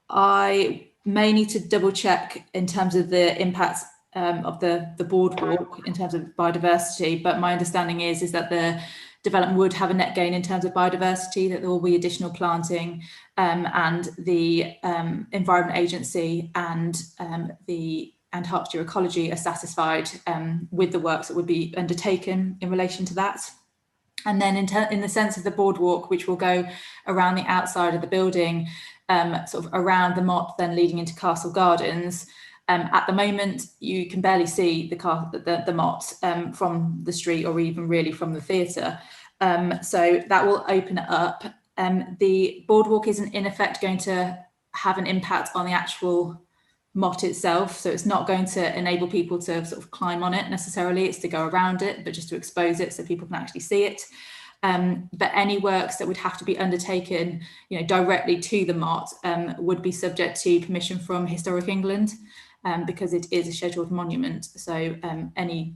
I may need to double check in terms of the impacts of the boardwalk in terms of biodiversity, but my understanding is that the development would have a net gain in terms of biodiversity, that there will be additional planting, and the Environment Agency and Hertfordshire Ecology are satisfied with the works that would be undertaken in relation to that. And then in the sense of the boardwalk, which will go around the outside of the building, sort of around the Mott, then leading into Castle Gardens. At the moment, you can barely see the Mott from the street or even really from the theatre. So that will open it up. The boardwalk isn't in effect going to have an impact on the actual Mott itself. So it's not going to enable people to sort of climb on it necessarily. It's to go around it, but just to expose it so people can actually see it. But any works that would have to be undertaken, directly to the Mott would be subject to permission from Historic England. Because it is a scheduled monument, so any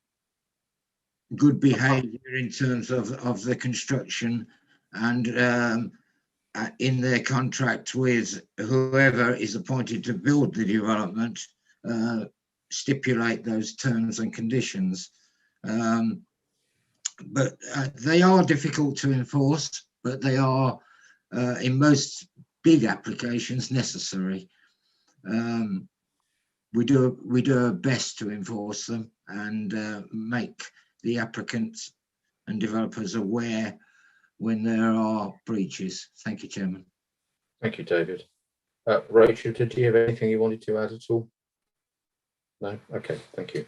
good behaviour in terms of the construction, and in their contract with whoever is appointed to build the development, stipulate those terms and conditions. But they are difficult to enforce, but they are in most big applications necessary. We do our best to enforce them and make the applicants and developers aware when there are breaches. Thank you, Chairman. Thank you, David. Rachel, did you have anything you wanted to add at all? No? Okay, thank you.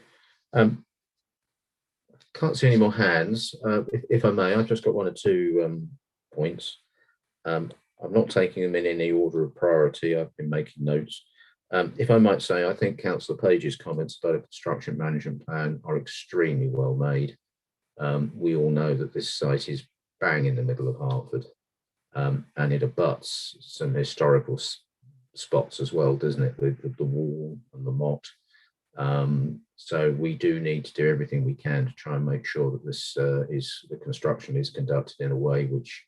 Can't see any more hands. If I may, I've just got one or two points. I'm not taking them in any order of priority. I've been making notes. If I might say, I think Councillor Page's comments about a construction management plan are extremely well made. We all know that this site is bang in the middle of Hartford, and it abuts some historical spots as well, doesn't it? The wall and the moat. So we do need to do everything we can to try and make sure that the construction is conducted in a way which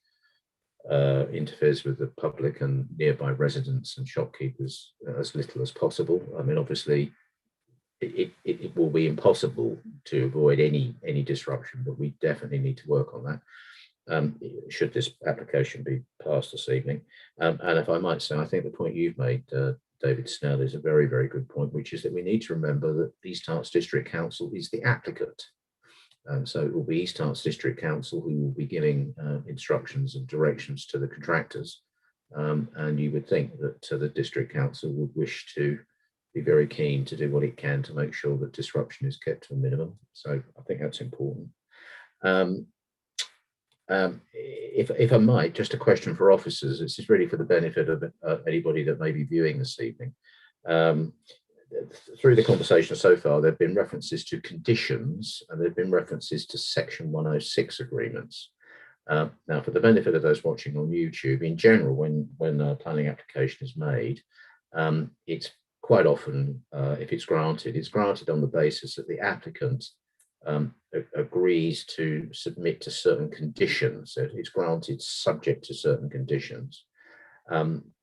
interferes with the public and nearby residents and shopkeepers as little as possible. I mean, obviously, it will be impossible to avoid any disruption, but we definitely need to work on that. Should this application be passed this evening. And if I might say, I think the point you've made, David Snell, is a very, very good point, which is that we need to remember that East Harts District Council is the applicant. So it will be East Harts District Council who will be giving instructions and directions to the contractors. And you would think that the District Council would wish to be very keen to do what it can to make sure that disruption is kept to a minimum. So I think that's important. If I might, just a question for officers. This is really for the benefit of anybody that may be viewing this evening. Through the conversation so far, there have been references to conditions and there have been references to Section 106 agreements. Now, for the benefit of those watching on YouTube, in general, when a planning application is made, it's quite often, if it's granted on the basis that the applicant agrees to submit to certain conditions. So it's granted subject to certain conditions.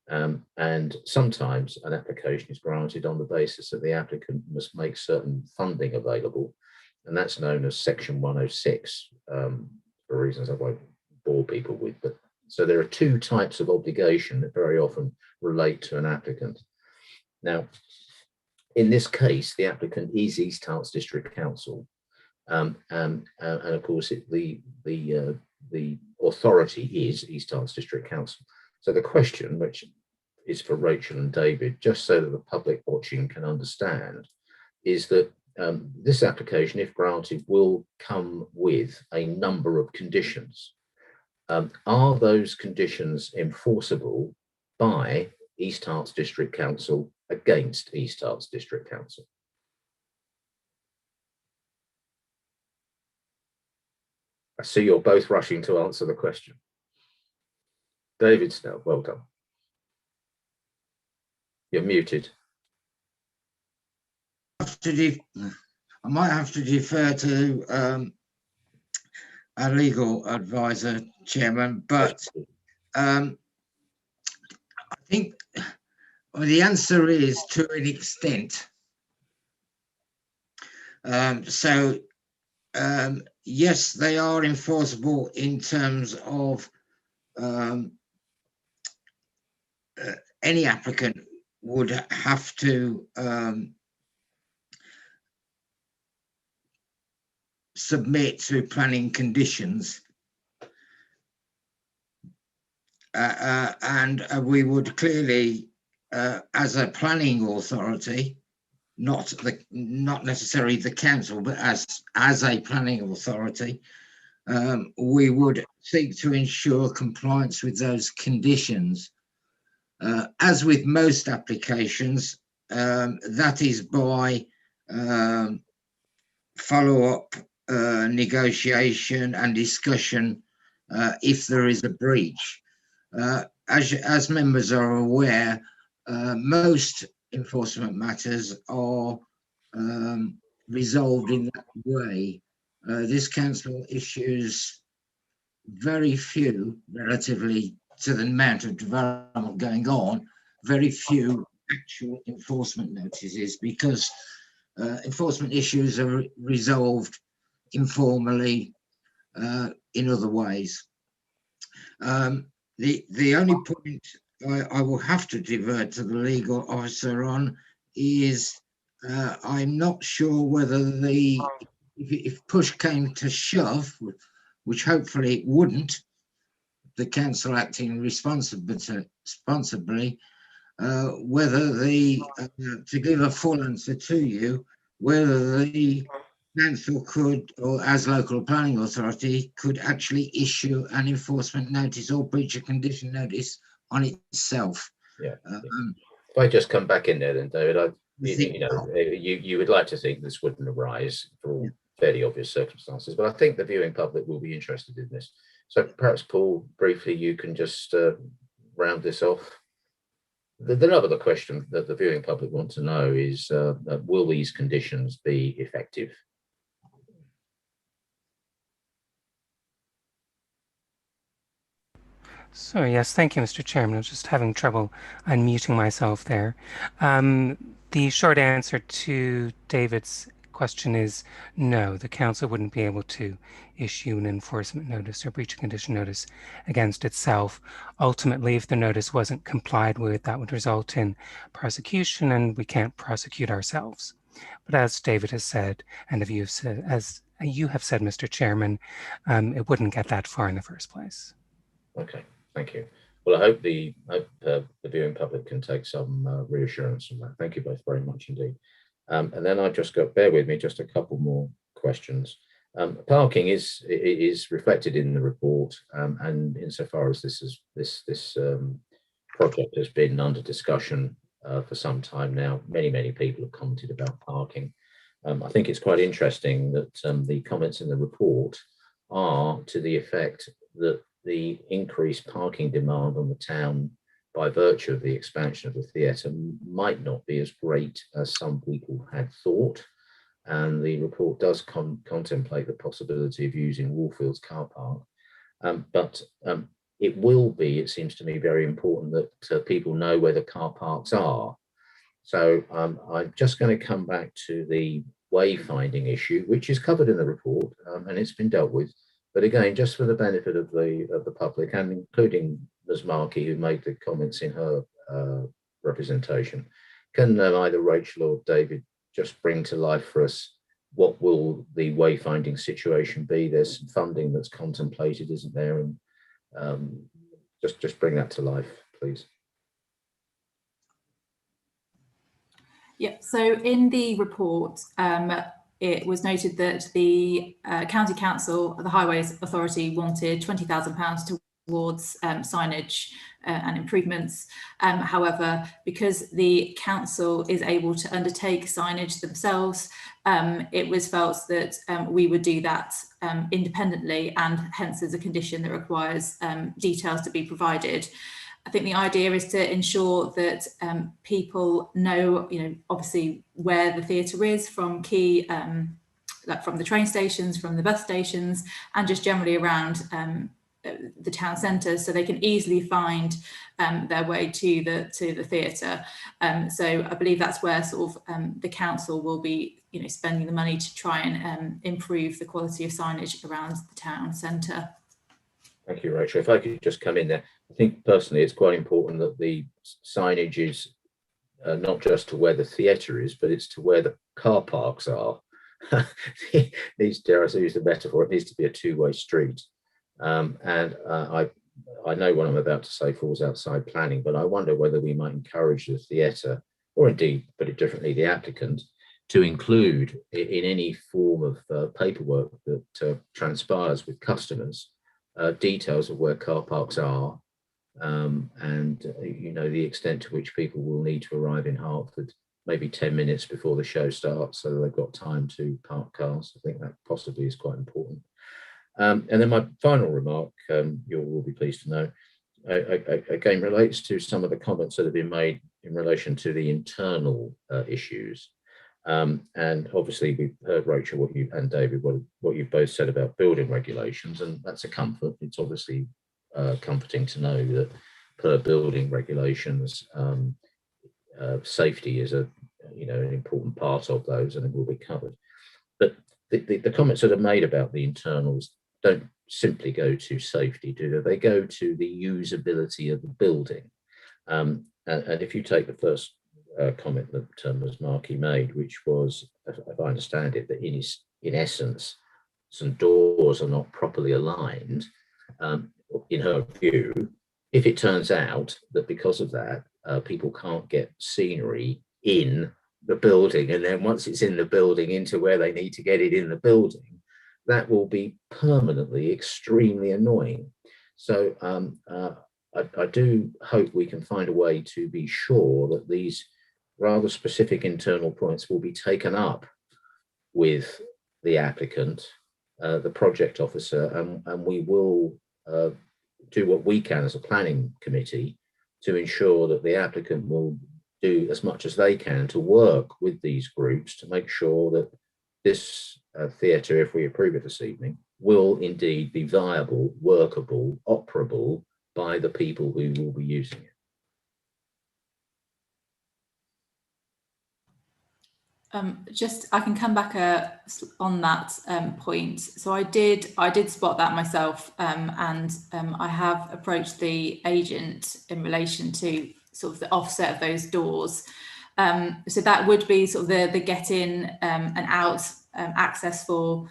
And sometimes an application is granted on the basis that the applicant must make certain funding available, and that's known as Section 106, for reasons I won't bore people with. But so there are two types of obligation that very often relate to an applicant. Now, in this case, the applicant is East Harts District Council, and of course the authority is East Harts District Council. So the question, which is for Rachel and David, just so that the public watching can understand, is that this application, if granted, will come with a number of conditions. Are those conditions enforceable by East Harts District Council against East Harts District Council? I see you're both rushing to answer the question. David Snell, well done. You're muted. I might have to defer to our legal advisor, Chairman, but I think the answer is to an extent. Yes, they are enforceable in terms of any applicant would have to submit to planning conditions, and we would clearly, as a planning authority, not necessarily the council, but as a planning authority, we would seek to ensure compliance with those conditions. As with most applications, that is by follow-up negotiation and discussion if there is a breach. As members are aware, most enforcement matters are resolved in that way. this council issues very few, relatively to the amount of development going on, very few actual enforcement notices, because enforcement issues are resolved informally in other ways. The only point I will have to divert to the legal officer on is I'm not sure whether if push came to shove, which hopefully it wouldn't, the council acting responsibly, whether to give a full answer to you, whether the council could, or as local planning authority, could actually issue an enforcement notice or breach of condition notice on itself. Yeah. If I just come back in there then, David, you would like to think this wouldn't arise for all fairly obvious circumstances, but I think the viewing public will be interested in this. So perhaps, Paul, briefly, you can just round this off. The other question that the viewing public want to know is, will these conditions be effective? So yes, thank you, Mr. Chairman. I was just having trouble unmuting myself there. The short answer to David's question is no, the council wouldn't be able to issue an enforcement notice or breach of condition notice against itself. Ultimately, if the notice wasn't complied with, that would result in prosecution, and we can't prosecute ourselves. But as David has said, and as you have said, Mr. Chairman, it wouldn't get that far in the first place. Okay, thank you. Well, I hope the viewing public can take some reassurance from that. Thank you both very much indeed. And then I've just got, bear with me, just a couple more questions. Parking is reflected in the report, and insofar as this project has been under discussion for some time now, many people have commented about parking. I think it's quite interesting that the comments in the report are to the effect that the increased parking demand on the town by virtue of the expansion of the theatre might not be as great as some people had thought. And the report does contemplate the possibility of using Wallfield's car park. But it will be, it seems to me, very important that people know where the car parks are. So I'm just going to come back to the wayfinding issue, which is covered in the report, and it's been dealt with. But again, just for the benefit of the public, and including Ms. Markey, who made the comments in her representation, can either Rachel or David just bring to life for us what will the wayfinding situation be? There's some funding that's contemplated, isn't there? And just bring that to life, please. Yeah, so in the report, it was noted that the County Council, the Highways Authority, wanted £20,000 towards signage and improvements. However, because the council is able to undertake signage themselves, it was felt that we would do that independently, and hence there's a condition that requires details to be provided. I think the idea is to ensure that people know, obviously where the theatre is from key, like from the train stations, from the bus stations, and just generally around the town centre, so they can easily find their way to the theatre. So I believe that's where sort of the council will be, spending the money to try and improve the quality of signage around the town centre. Thank you, Rachel. If I could just come in there, I think personally it's quite important that the signage is not just to where the theatre is, but it's to where the car parks are. Dare I use the metaphor, it needs to be a two-way street. And I know what I'm about to say falls outside planning, but I wonder whether we might encourage the theatre, or indeed, put it differently, the applicant, to include in any form of paperwork that transpires with customers details of where car parks are, and the extent to which people will need to arrive in Hartford maybe 10 minutes before the show starts, so they've got time to park cars. I think that possibly is quite important. And then my final remark, you will be pleased to know, again relates to some of the comments that have been made in relation to the internal issues. And obviously we've heard, Rachel, what you and David, what you've both said about building regulations, and that's a comfort. It's obviously comforting to know that per building regulations, safety is an important part of those, and it will be covered. But the comments that are made about the internals don't simply go to safety, do they? They go to the usability of the building. And if you take the first comment that Ms. Markey made, which was, if I understand it, that in essence, some doors are not properly aligned, in her view, if it turns out that because of that, people can't get scenery in the building, and then once it's in the building into where they need to get it in the building, that will be permanently extremely annoying. So I do hope we can find a way to be sure that these rather specific internal points will be taken up with the applicant, the project officer, and we will do what we can as a planning committee to ensure that the applicant will do as much as they can to work with these groups to make sure that this theatre, if we approve it this evening, will indeed be viable, workable, operable by the people who will be using it. I can come back on that point. So I did spot that myself, and I have approached the agent in relation to sort of the offset of those doors. So that would be sort of the get in and out access for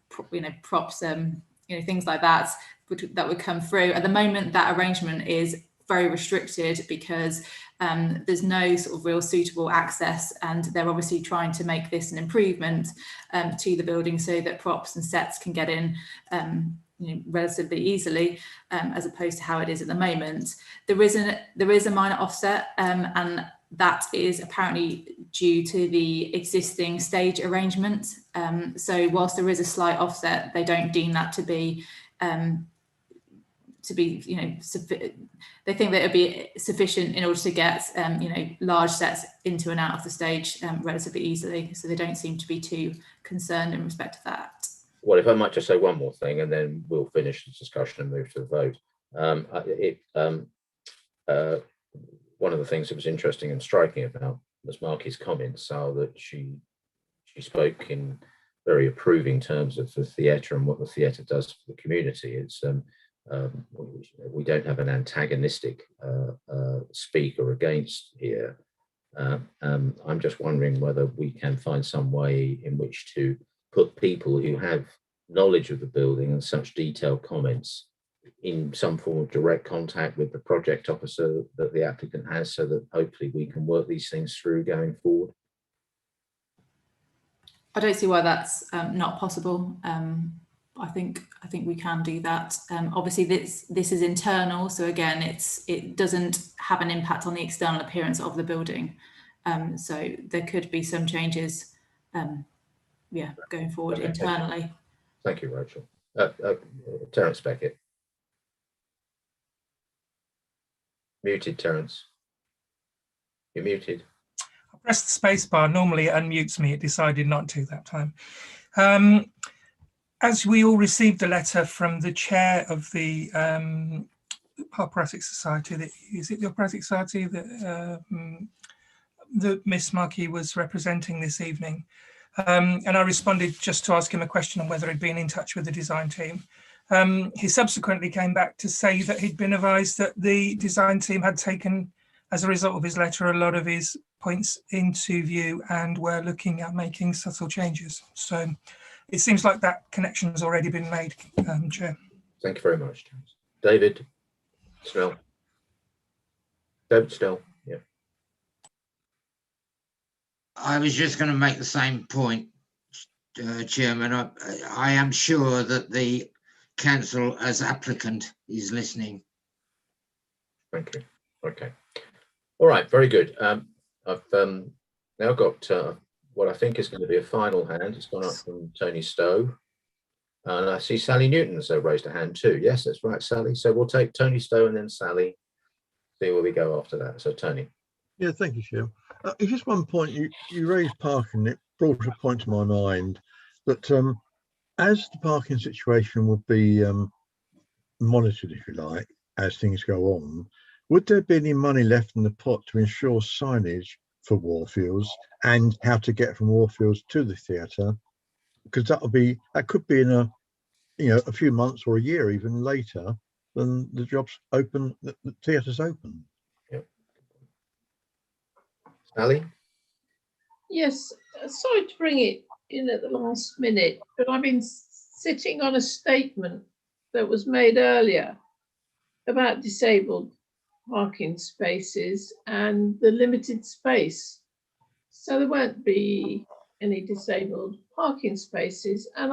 props, things like that would come through. At the moment, that arrangement is very restricted because there's no sort of real suitable access, and they're obviously trying to make this an improvement to the building so that props and sets can get in relatively easily, as opposed to how it is at the moment. There is a minor offset, and that is apparently due to the existing stage arrangement. So whilst there is a slight offset, they don't deem that to be they think that it'd be sufficient in order to get large sets into and out of the stage relatively easily. So they don't seem to be too concerned in respect to that. Well, if I might just say one more thing, and then we'll finish this discussion and move to the vote. One of the things that was interesting and striking about Ms. Markey's comments are that she spoke in very approving terms of the theatre and what the theatre does for the community. It's we don't have an antagonistic speaker against here. I'm just wondering whether we can find some way in which to put people who have knowledge of the building and such detailed comments in some form of direct contact with the project officer that the applicant has, so that hopefully we can work these things through going forward. I don't see why that's not possible. I think we can do that. Obviously, this is internal, so again, it doesn't have an impact on the external appearance of the building. So there could be some changes, going forward internally. Thank you, Rachel. Terence Beckett. Muted, Terence. You're muted. I pressed the space bar. Normally it unmutes me. It decided not to that time. As we all received a letter from the chair of the Operatic Society, is it the Operatic Society that Miss Markey was representing this evening? And I responded just to ask him a question on whether he'd been in touch with the design team. He subsequently came back to say that he'd been advised that the design team had taken, as a result of his letter, a lot of his points into view and were looking at making subtle changes. So it seems like that connection has already been made, Chair. Thank you very much, James. David Snell. David Snell, yeah. I was just going to make the same point, Chairman. I am sure that the council as applicant is listening. Thank you. Okay. All right, very good. I've now got what I think is going to be a final hand. It's gone up from Tony Stowe. And I see Sally Newton's raised a hand too. Yes, that's right, Sally. So we'll take Tony Stowe and then Sally, see where we go after that. So Tony. Yeah, thank you, Chair. It's just one point you raised parking. It brought a point to my mind that as the parking situation would be monitored, if you like, as things go on, would there be any money left in the pot to ensure signage for Warfields and how to get from Warfields to the theatre? Because that could be in a few months or a year even later than the job's open, the theatre's open. Yep. Sally? Yes, sorry to bring it in at the last minute, but I've been sitting on a statement that was made earlier about disabled parking spaces and the limited space. So there won't be any disabled parking spaces, and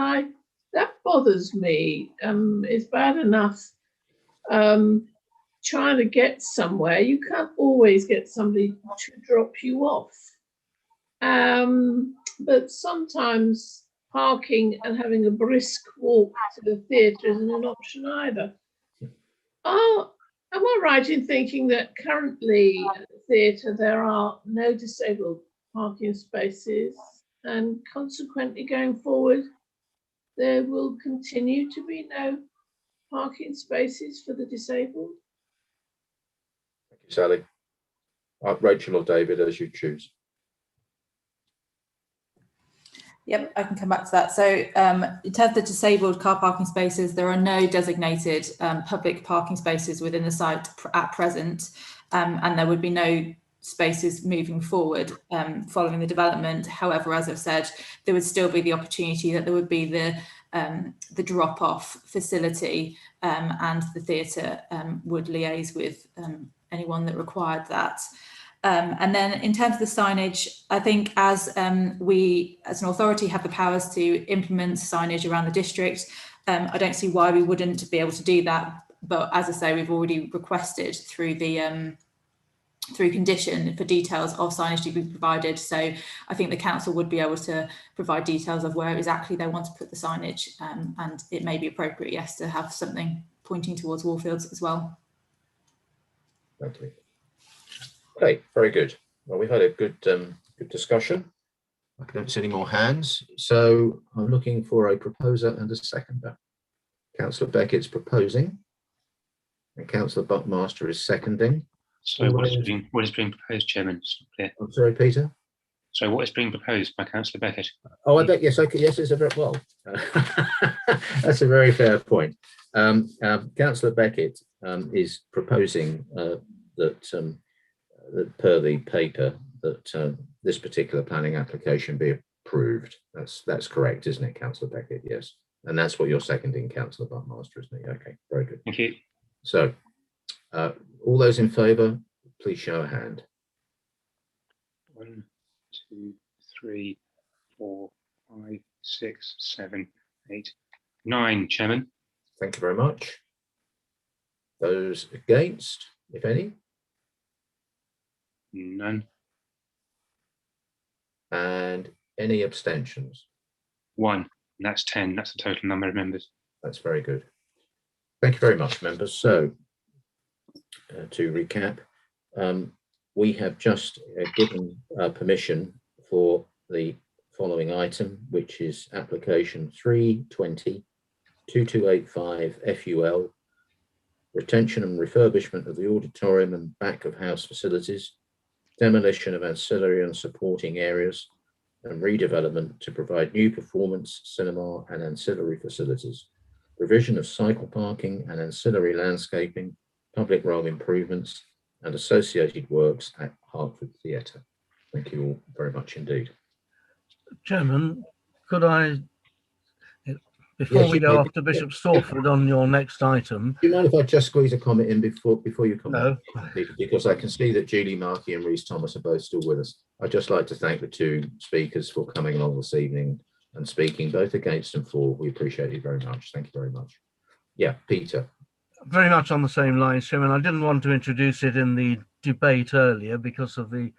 that bothers me. It's bad enough trying to get somewhere. You can't always get somebody to drop you off. But sometimes parking and having a brisk walk to the theatre isn't an option either. Am I right in thinking that currently at the theatre there are no disabled parking spaces, and consequently going forward there will continue to be no parking spaces for the disabled? Thank you, Sally. Rachel or David, as you choose. Yep, I can come back to that. So in terms of the disabled car parking spaces, there are no designated public parking spaces within the site at present, and there would be no spaces moving forward following the development. However, as I've said, there would still be the opportunity that there would be the drop-off facility, and the theatre would liaise with anyone that required that. And then in terms of the signage, I think as we as an authority have the powers to implement signage around the district, I don't see why we wouldn't be able to do that. But as I say, we've already requested through the through condition for details of signage to be provided. So I think the council would be able to provide details of where exactly they want to put the signage, and it may be appropriate, yes, to have something pointing towards Warfields as well. Thank you. Okay, very good. Well, we've had a good discussion. I don't see any more hands, so I'm looking for a proposer and a seconder. Councillor Beckett's proposing, and Councillor Buckmaster is seconding. So what is being proposed, Chairman? It's not clear. I'm sorry, Peter. So what is being proposed by Councillor Beckett? Oh, I bet yes. Okay, yes, it's a very well. That's a very fair point. Councillor Beckett is proposing that per the paper that this particular planning application be approved. That's correct, isn't it, Councillor Beckett? Yes, and that's what you're seconding, Councillor Buckmaster, isn't it? Okay, very good. Thank you. So, all those in favour, please show a hand. 1, 2, 3, 4, 5, 6, 7, 8, 9, Chairman. Thank you very much. Those against, if any? None. And any abstentions? 1, and that's 10. That's the total number of members. That's very good. Thank you very much, members. So, to recap, we have just given permission for the following item, which is application 320-2285 FUL, retention and refurbishment of the auditorium and back of house facilities, demolition of ancillary and supporting areas, and redevelopment to provide new performance, cinema and ancillary facilities, provision of cycle parking and ancillary landscaping, public realm improvements and associated works at Hartford Theatre. Thank you all very much indeed. Chairman, could I, before we go off to Bishop Stortford on your next item. Do you mind if I just squeeze a comment in before you come No. on? Because I can see that Julie Markey and Rhys Thomas are both still with us. I'd just like to thank the two speakers for coming along this evening and speaking both against and for. We appreciate it very much. Thank you very much. Yeah, Peter. Very much on the same lines, Chairman. I didn't want to introduce it in the debate earlier because of the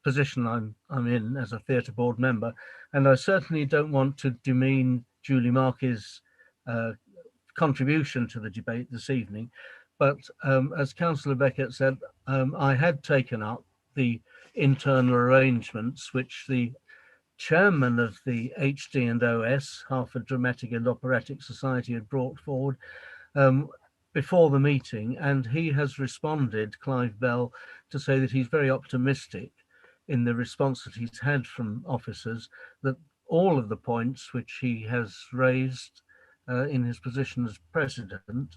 position I'm in as a theatre board member, and I certainly don't want to demean Julie Markey's contribution to the debate this evening. But as Councillor Beckett said, I had taken up the internal arrangements which the chairman of the HD&OS, Hartford Dramatic and Operatic Society, had brought forward before the meeting, and he has responded, Clive Bell, to say that he's very optimistic in the response that he's had from officers, that all of the points which he has raised in his position as president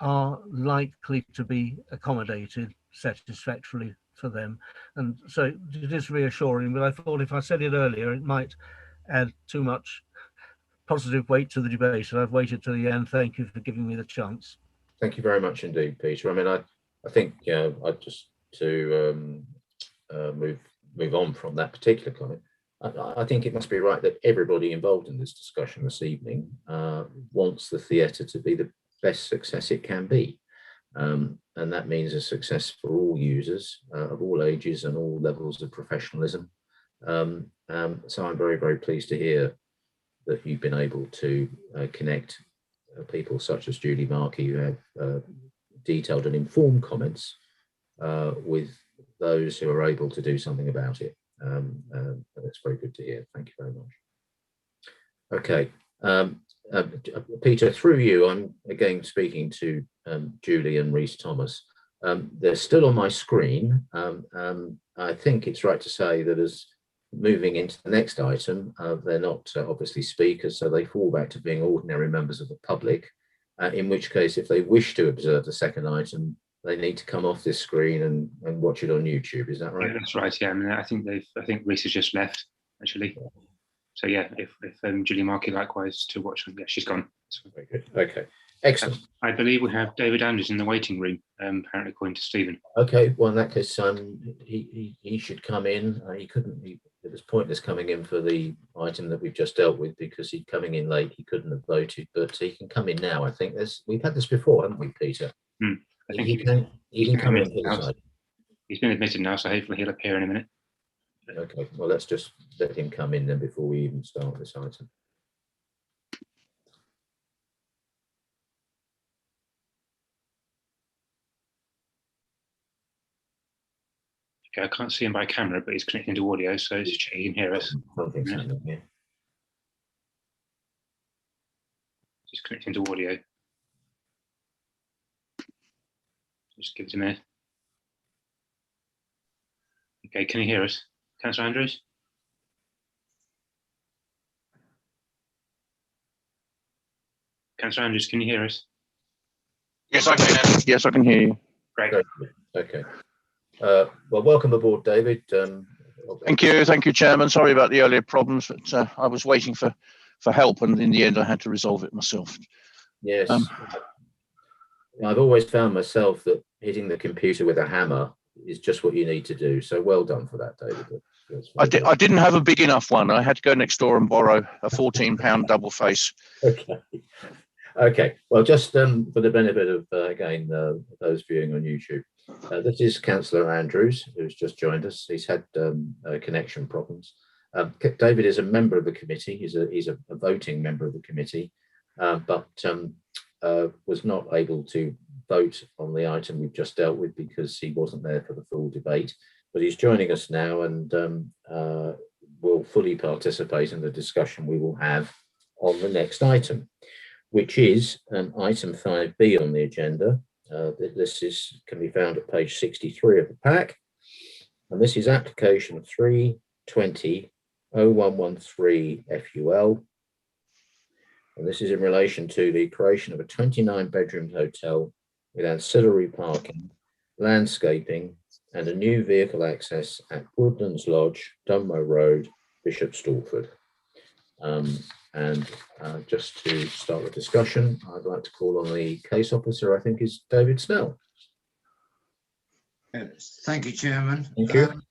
are likely to be accommodated satisfactorily for them. And so it is reassuring, but I thought if I said it earlier, it might add too much positive weight to the debate, and I've waited to the end. Thank you for giving me the chance. Thank you very much indeed, Peter. I mean, I think I just to move on from that particular comment. I think it must be right that everybody involved in this discussion this evening wants the theatre to be the best success it can be. And that means a success for all users of all ages and all levels of professionalism. So I'm very, very pleased to hear that you've been able to connect people such as Julie Markey, who have detailed and informed comments with those who are able to do something about it. And that's very good to hear. Thank you very much. Okay, Peter, through you, I'm again speaking to Julie and Rhys Thomas. They're still on my screen. I think it's right to say that as moving into the next item, they're not obviously speakers, so they fall back to being ordinary members of the public, in which case, if they wish to observe the second item, they need to come off this screen and watch it on YouTube. Is that right? Yeah, that's right. Yeah, I mean, I think Rhys has just left actually. So yeah, if Julie Markey likewise to watch them, yeah, she's gone. Very good. Okay, excellent. I believe we have David Andrews in the waiting room, apparently according to Stephen. Okay, well in that case, he should come in. It was pointless coming in for the item that we've just dealt with because he's coming in late. He couldn't have voted, but he can come in now. I think we've had this before, haven't we, Peter? I think he can come in for this item. He's been admitted now, so hopefully he'll appear in a minute. Okay, well, let's just let him come in then before we even start this item. Okay, I can't see him by camera, but he's connecting to audio, so just check he can hear us. Yeah. Just connecting to audio. Just give it a minute. Okay, can you hear us, Councillor Andrews? Councillor Andrews, can you hear us? Yes, I can. Yes, I can hear you. Great. Okay. Well, welcome aboard, David. Thank you, Chairman. Sorry about the earlier problems, but I was waiting for help, and in the end, I had to resolve it myself. Yes. I've always found myself that hitting the computer with a hammer is just what you need to do. So well done for that, David. I didn't have a big enough one. I had to go next door and borrow a £14 double face. Okay. Well, just for the benefit of again those viewing on YouTube, this is Councillor Andrews, who's just joined us. He's had connection problems. David is a member of the committee. He's a voting member of the committee, but was not able to vote on the item we've just dealt with because he wasn't there for the full debate. But he's joining us now and will fully participate in the discussion we will have on the next item, which is item 5B on the agenda. This can be found at page 63 of the pack. And this is application 320-0113 FUL. And this is in relation to the creation of a 29-bedroom hotel with ancillary parking, landscaping, and a new vehicle access at Woodlands Lodge, Dunmow Road, Bishop Stortford. Just to start the discussion, I'd like to call on the case officer, I think is David Snell. Thank you, Chairman. Thank you.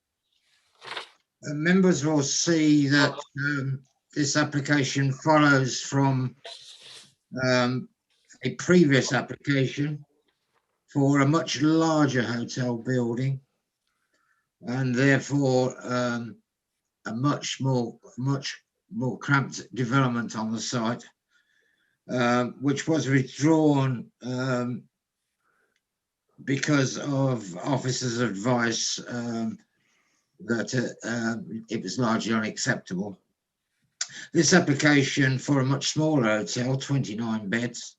Members will see that this application follows from a previous application for a much larger hotel building and therefore a much more cramped development on the site, which was withdrawn because of officers' advice that it was largely unacceptable. This application for a much smaller hotel, 29 beds,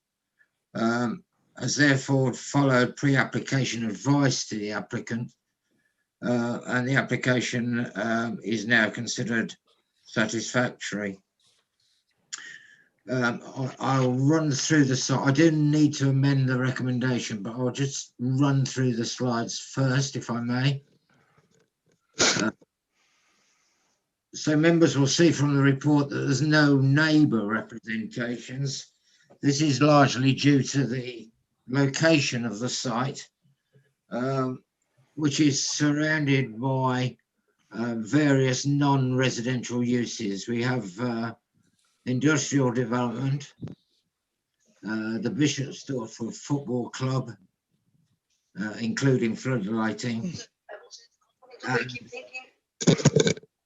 has therefore followed pre-application advice to the applicant, and the application is now considered satisfactory. I'll run through the slide. I do need to amend the recommendation, but I'll just run through the slides first, if I may. So members will see from the report that there's no neighbour representations. This is largely due to the location of the site, which is surrounded by various non-residential uses. We have industrial development, the Bishop's Stortford Football Club, including floodlighting.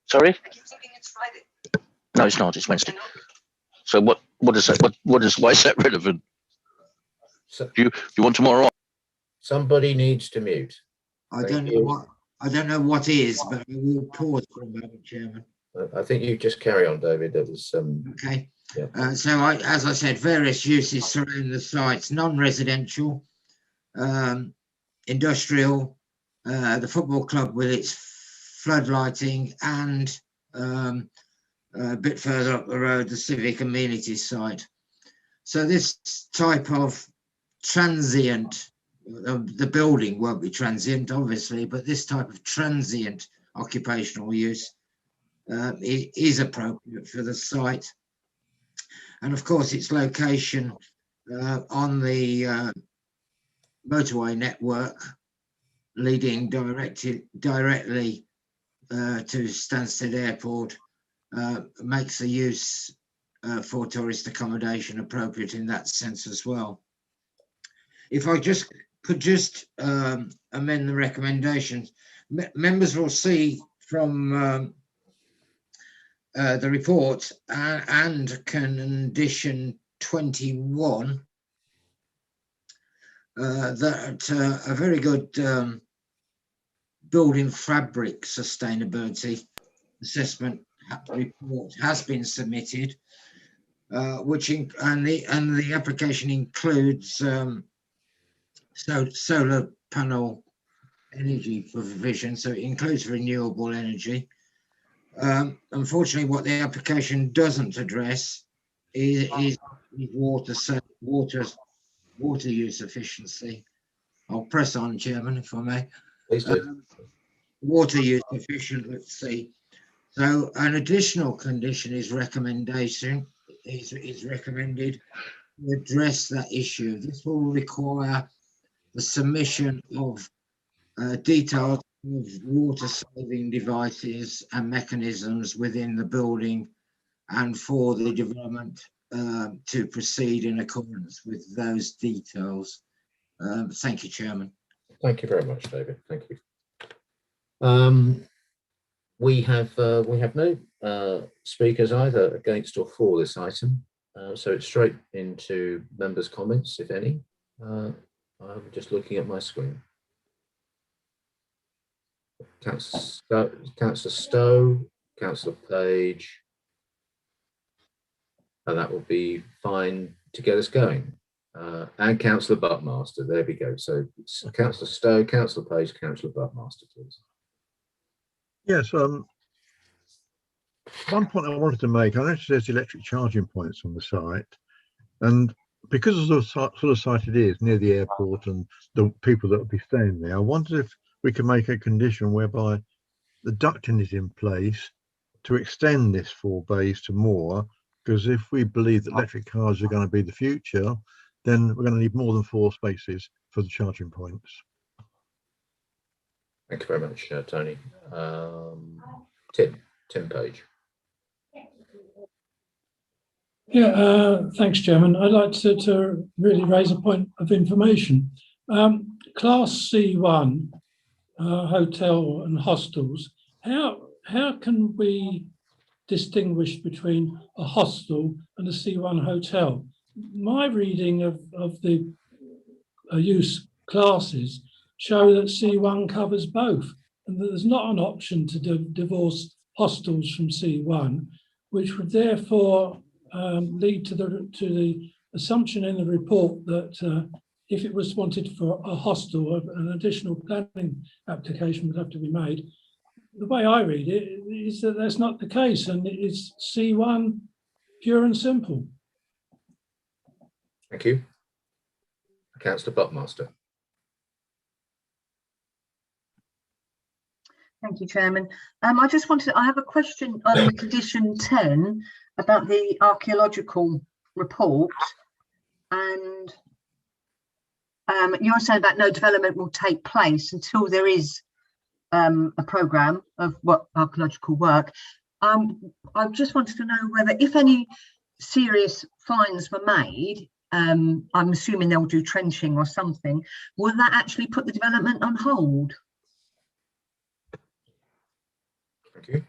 Sorry? No, it's not. It's Wednesday. So what is that? Why is that relevant? So, do you want tomorrow on? Somebody needs to mute. I don't know what is, but I will pause for a moment, Chairman. I think you just carry on, David. That was okay. Yeah. As I said, various uses surround the sites: non-residential, industrial, the football club with its floodlighting, and a bit further up the road, the civic amenities site. So this type of transient, the building won't be transient, obviously, but this type of transient occupational use is appropriate for the site. And of course, its location on the motorway network leading directly to Stansted Airport makes the use for tourist accommodation appropriate in that sense as well. If I could just amend the recommendations, members will see from the report and condition 21 that a very good building fabric sustainability assessment report has been submitted, and the application includes solar panel energy provision, so it includes renewable energy. Unfortunately, what the application doesn't address is water use efficiency. I'll press on, Chairman, if I may. Please do. Water use efficient, let's see. So an additional condition is recommended to address that issue. This will require the submission of details of water saving devices and mechanisms within the building, and for the development to proceed in accordance with those details. Thank you, Chairman. Thank you very much, David. Thank you. We have no speakers either against or for this item, so it's straight into members' comments, if any. I'm just looking at my screen. Councillor Stowe, Councillor Page, and that will be fine to get us going. And Councillor Buckmaster, there we go. So it's Councillor Stowe, Councillor Page, Councillor Buckmaster, please. Yes, one point I wanted to make, I noticed there's electric charging points on the site, and because of the sort of site it is, near the airport and the people that will be staying there, I wondered if we could make a condition whereby the ducting is in place to extend this 4 bays to more, because if we believe that electric cars are going to be the future, then we're going to need more than 4 spaces for the charging points. Thank you very much, Tony. Tim Page. Yeah, thanks, Chairman. I'd like to really raise a point of information. Class C1 hotel and hostels, how can we distinguish between a hostel and a C1 hotel? My reading of the use classes show that C1 covers both. and that there's not an option to divorce hostels from C1, which would therefore lead to the assumption in the report that if it was wanted for a hostel, an additional planning application would have to be made. The way I read it is that that's not the case, and it's C1 pure and simple. Thank you. Councillor Buckmaster. Thank you, Chairman. I have a question on condition 10 about the archaeological report. And you're saying that no development will take place until there is a programme of what archaeological work. I just wanted to know whether, if any serious finds were made, I'm assuming they'll do trenching or something, will that actually put the development on hold? Thank you.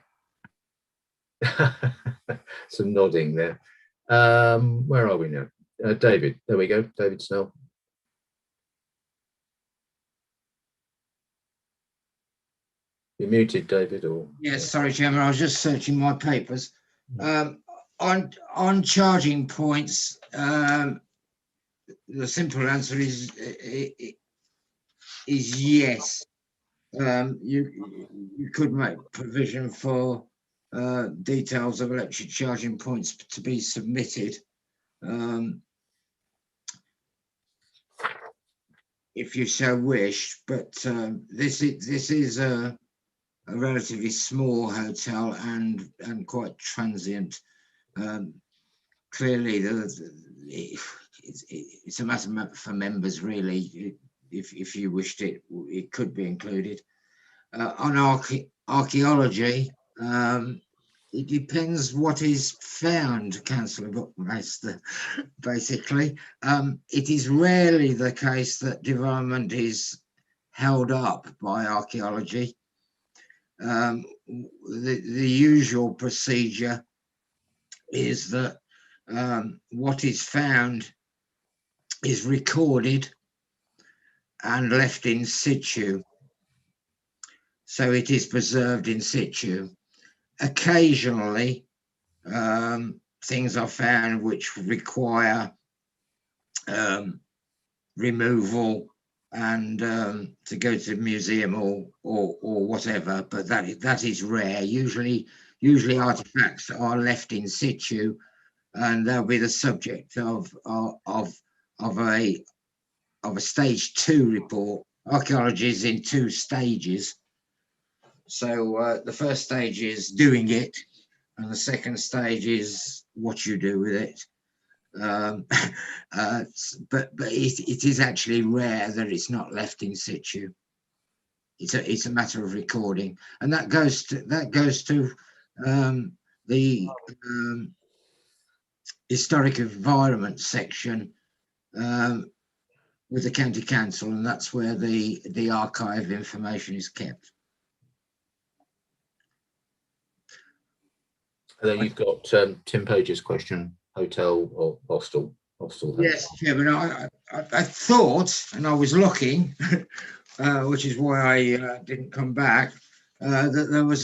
Some nodding there. Where are we now? David, there we go. David Snell. You're muted, David. Or yes, sorry, Chairman. I was just searching my papers. On charging points, the simple answer is yes. You could make provision for details of electric charging points to be submitted. If you so wish, but this is a relatively small hotel and quite transient. Clearly, it's a matter for members, really. If you wished it, it could be included. On archaeology, it depends what is found, Councillor Buckmaster, basically. It is rarely the case that development is held up by archaeology. The usual procedure is that what is found is recorded and left in situ. So it is preserved in situ. Occasionally, things are found which require removal and to go to the museum or whatever, but that is rare. Usually artifacts are left in situ, and they'll be the subject of a stage 2 report. Archaeology is in 2 stages. So the first stage is doing it, and the second stage is what you do with it. But it is actually rare that it's not left in situ. It's a matter of recording, and that goes to the historic environment section with the county council, and that's where the archive information is kept. And then you've got Tim Page's question: hotel or hostel? Yes, Chairman. I thought, and I was looking, which is why I didn't come back, that there was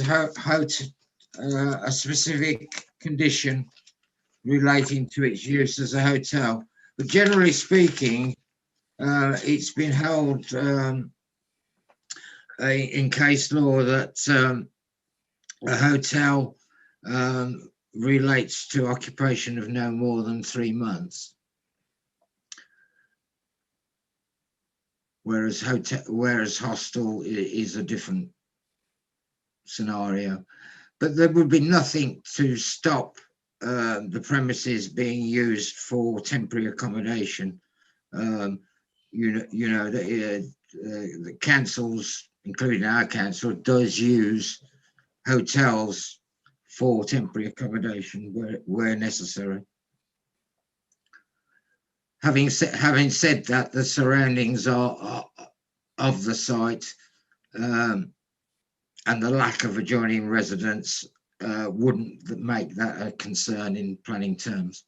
a specific condition relating to its use as a hotel. But generally speaking, it's been held in case law that a hotel relates to occupation of no more than 3 months. Whereas hostel is a different scenario. But there would be nothing to stop the premises being used for temporary accommodation. The councils, including our council, does use hotels for temporary accommodation where necessary. Having said that, the surroundings of the site and the lack of adjoining residents wouldn't make that a concern in planning terms.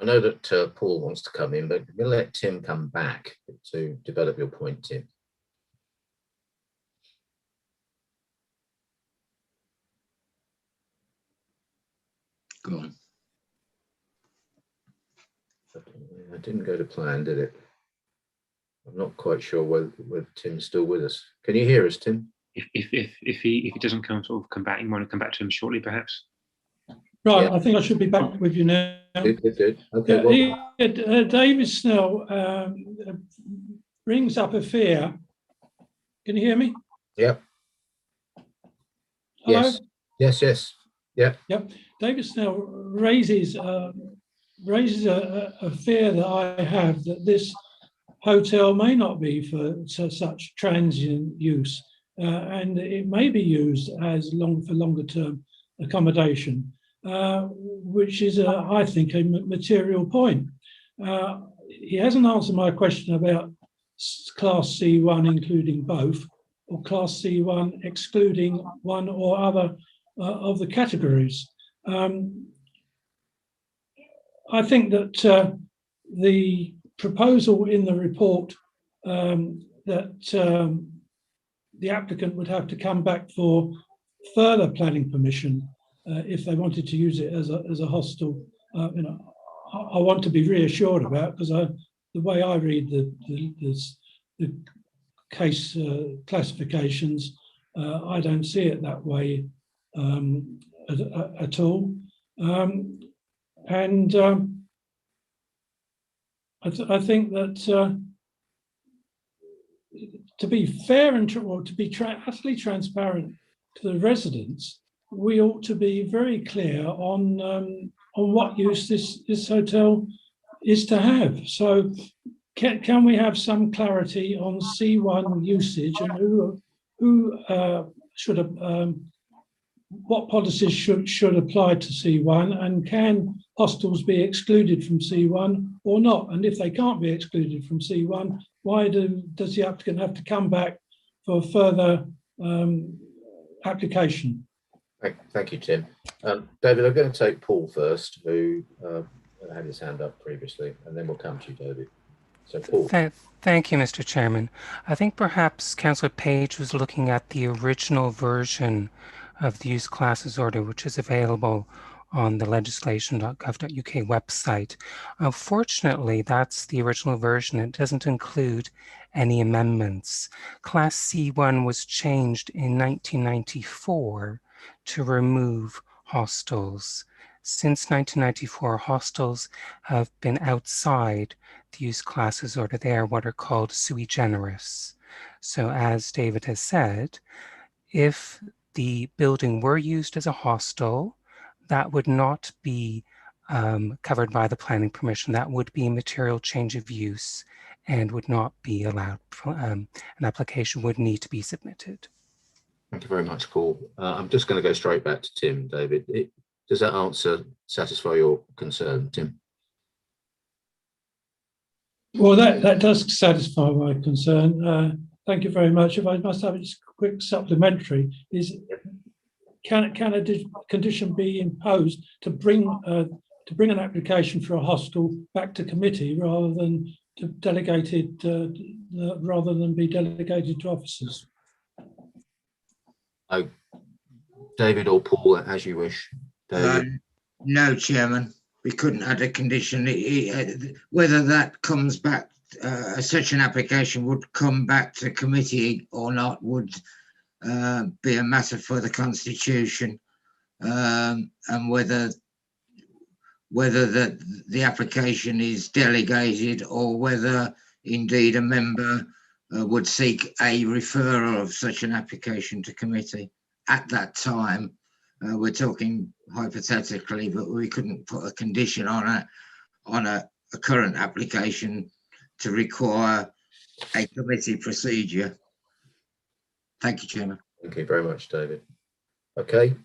I know that Paul wants to come in, but we'll let Tim come back to develop your point, Tim. Go on. It didn't go to plan, did it? I'm not quite sure whether Tim's still with us. Can you hear us, Tim? If he doesn't come back, you want to come back to him shortly, perhaps. Right, Yeah. I think I should be back with you now. Good. Okay. David Snell brings up a fear. Can you hear me? Yep. Hello? Yes. Yep. David Snell raises a fear that I have that this hotel may not be for such transient use, and it may be used as longer term accommodation, which is, I think, a material point. He hasn't answered my question about Class C1 including both, or Class C1 excluding one or other of the categories. I think that the proposal in the report that the applicant would have to come back for further planning permission if they wanted to use it as a hostel. I want to be reassured about, because the way I read the case classifications, I don't see it that way at all. I think that to be fair and to be utterly transparent to the residents, we ought to be very clear on what use this hotel is to have. So can we have some clarity on C1 usage and who should what policies should apply to C1, and can hostels be excluded from C1 or not? And if they can't be excluded from C1, why does the applicant have to come back for further application? Thank you, Tim. David, I'm going to take Paul first, who had his hand up previously, and then we'll come to you, David. So, Paul. Thank you, Mr. Chairman. I think perhaps Councillor Page was looking at the original version of the use classes order, which is available on the legislation.gov.uk website. Unfortunately, that's the original version. It doesn't include any amendments. Class C1 was changed in 1994 to remove hostels. Since 1994, hostels have been outside the use classes order. They are what are called sui generis. So as David has said, if the building were used as a hostel, that would not be covered by the planning permission. That would be a material change of use and would not be allowed. An application would need to be submitted. Thank you very much, Paul. I'm just going to go straight back to Tim, David. Does that answer satisfy your concern, Tim? Well, that does satisfy my concern. Thank you very much. If I must have just a quick supplementary, can a condition be imposed to bring an application for a hostel back to committee rather than be delegated to officers? David or Paul, as you wish. No, Chairman, we couldn't add a condition. Whether that comes back, such an application would come back to committee or not would be a matter for the Constitution, and whether the application is delegated or whether indeed a member would seek a referral of such an application to committee. At that time, we're talking hypothetically, but we couldn't put a condition on a current application to require a committee procedure. Thank you, Chairman. Thank you very much, David. Okay,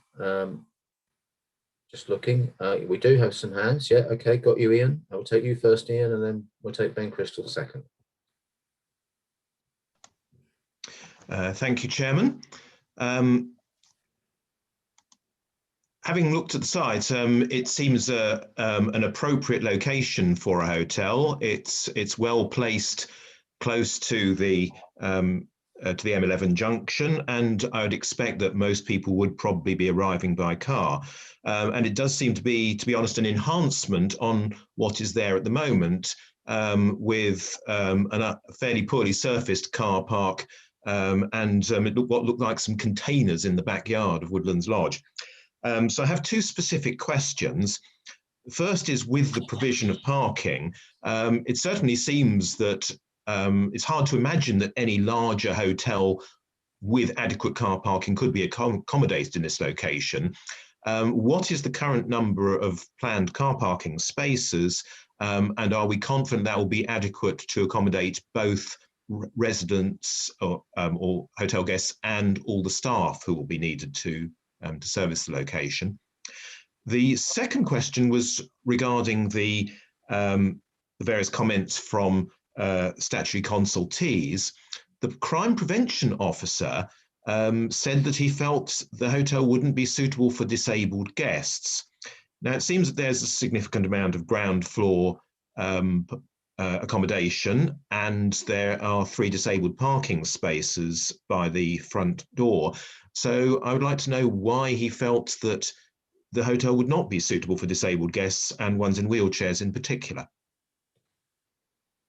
just looking. We do have some hands. Yeah, okay, got you, Ian. I'll take you first, Ian, and then we'll take Ben Crystal second. Thank you, Chairman. Having looked at the site, it seems an appropriate location for a hotel. It's well placed, close to the to the M11 junction, and I would expect that most people would probably be arriving by car. And it does seem to be honest, an enhancement on what is there at the moment, with a fairly poorly surfaced car park, and what looked like some containers in the backyard of Woodlands Lodge. So I have two specific questions. First is with the provision of parking. It certainly seems that it's hard to imagine that any larger hotel with adequate car parking could be accommodated in this location. What is the current number of planned car parking spaces, and are we confident that will be adequate to accommodate both residents or hotel guests and all the staff who will be needed to service the location? The second question was regarding the various comments from statutory consultees. The crime prevention officer said that he felt the hotel wouldn't be suitable for disabled guests. Now, it seems that there's a significant amount of ground floor accommodation, and there are 3 disabled parking spaces by the front door. So I would like to know why he felt that the hotel would not be suitable for disabled guests and ones in wheelchairs in particular.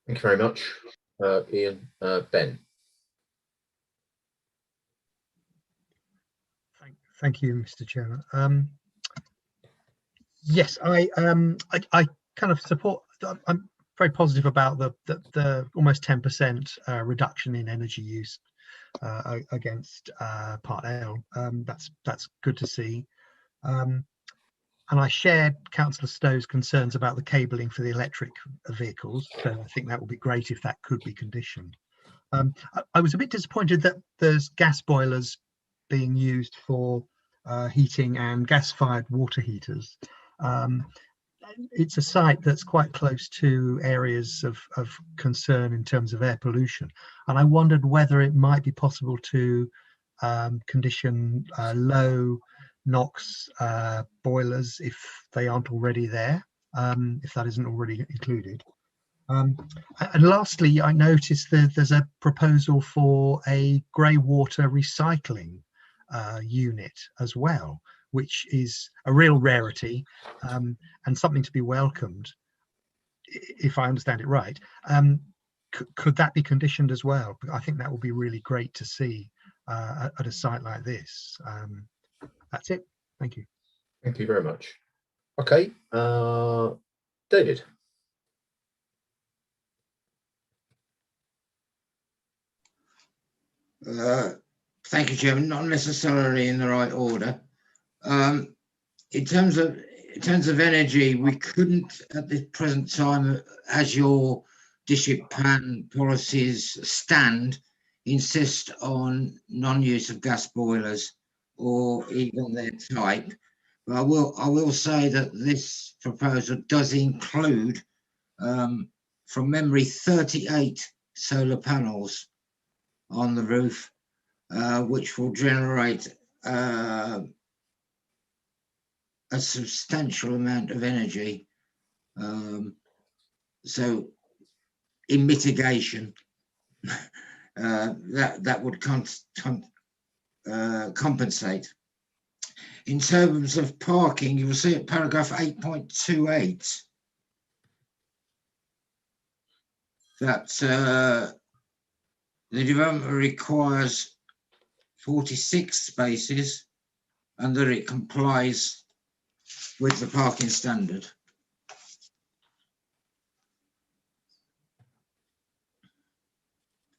Thank you very much, Ian. Ben. Thank you, Mr. Chairman. Yes, I kind of support. I'm very positive about the almost 10% reduction in energy use against Part L. That's good to see. And I shared Councillor Stowe's concerns about the cabling for the electric vehicles. So I think that would be great if that could be conditioned. I was a bit disappointed that there's gas boilers being used for heating and gas-fired water heaters. It's a site that's quite close to areas of concern in terms of air pollution. And I wondered whether it might be possible to condition low NOx boilers if they aren't already there, if that isn't already included. And lastly, I noticed that there's a proposal for a grey water recycling unit as well, which is a real rarity and something to be welcomed, if I understand it right. Could that be conditioned as well? I think that would be really great to see at a site like this. That's it. Thank you. Thank you very much. Okay, David. Thank you, Chairman. Not necessarily in the right order. In terms of energy, we couldn't at the present time, as your district plan policies stand, insist on non-use of gas boilers or even their type. But I will say that this proposal does include, from memory, 38 solar panels on the roof, which will generate a substantial amount of energy. So in mitigation, that would compensate. In terms of parking, you will see at paragraph 8.28 that the development requires 46 spaces and that it complies with the parking standard.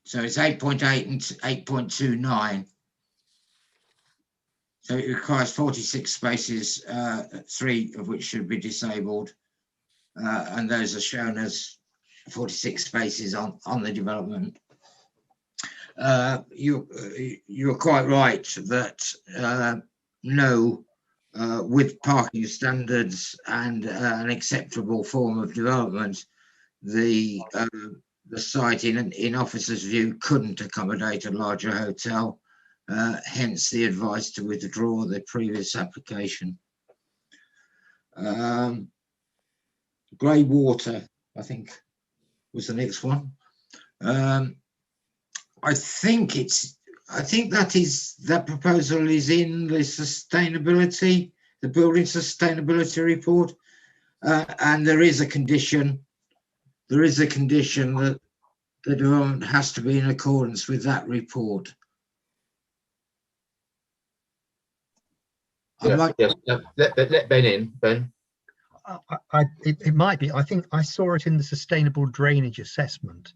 So it's 8.8 and 8.29. So it requires 46 spaces, 3 of which should be disabled. And those are shown as 46 spaces on the development. You're quite right that no, with parking standards and an acceptable form of development, the site in officer's view couldn't accommodate a larger hotel, hence the advice to withdraw the previous application. Grey water, I think, was the next one. I think that proposal is in the sustainability, the building sustainability report, and there is a condition. There is a condition that the development has to be in accordance with that report. Yeah, let Ben in. Ben. It might be. I think I saw it in the sustainable drainage assessment.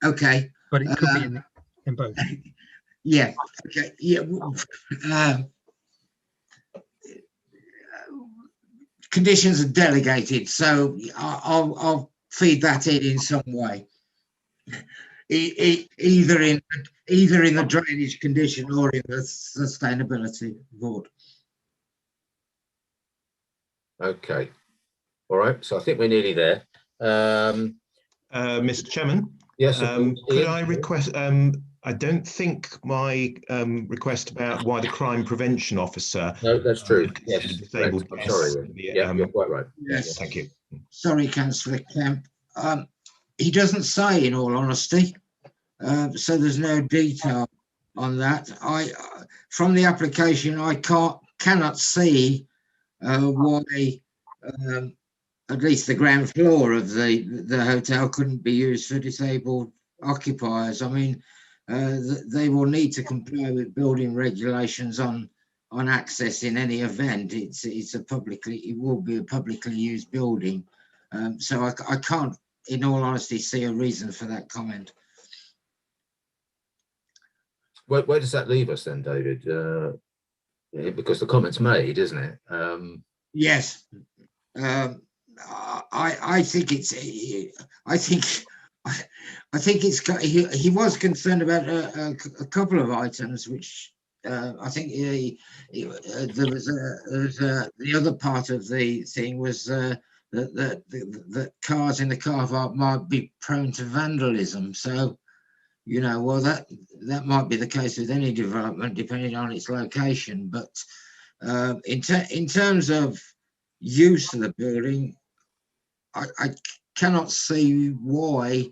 Okay. But it could be in both. Yeah. Okay. Yeah. Conditions are delegated, so I'll feed that in some way. Either in the drainage condition or in the sustainability report. Okay. All right. So I think we're nearly there. Mr. Chairman. Yes. Could I request? I don't think my request about why the crime prevention officer. No, that's true. Yes. Disabled. I'm sorry. Yeah, you're quite right. Yes. Thank you. Sorry, Councillor Kemp. He doesn't say, in all honesty, so there's no detail on that. From the application, I cannot see why at least the ground floor of the hotel couldn't be used for disabled occupiers. I mean, they will need to comply with building regulations on access in any event. It will be a publicly used building. So I can't, in all honesty, see a reason for that comment. Where does that leave us then, David? Because the comment's made, isn't it? Yes. I think it's got, he was concerned about a couple of items, which I think there was the other part of the thing was that cars in the car park might be prone to vandalism. So, you know, well, that might be the case with any development, depending on its location. But in terms of use of the building, I cannot see why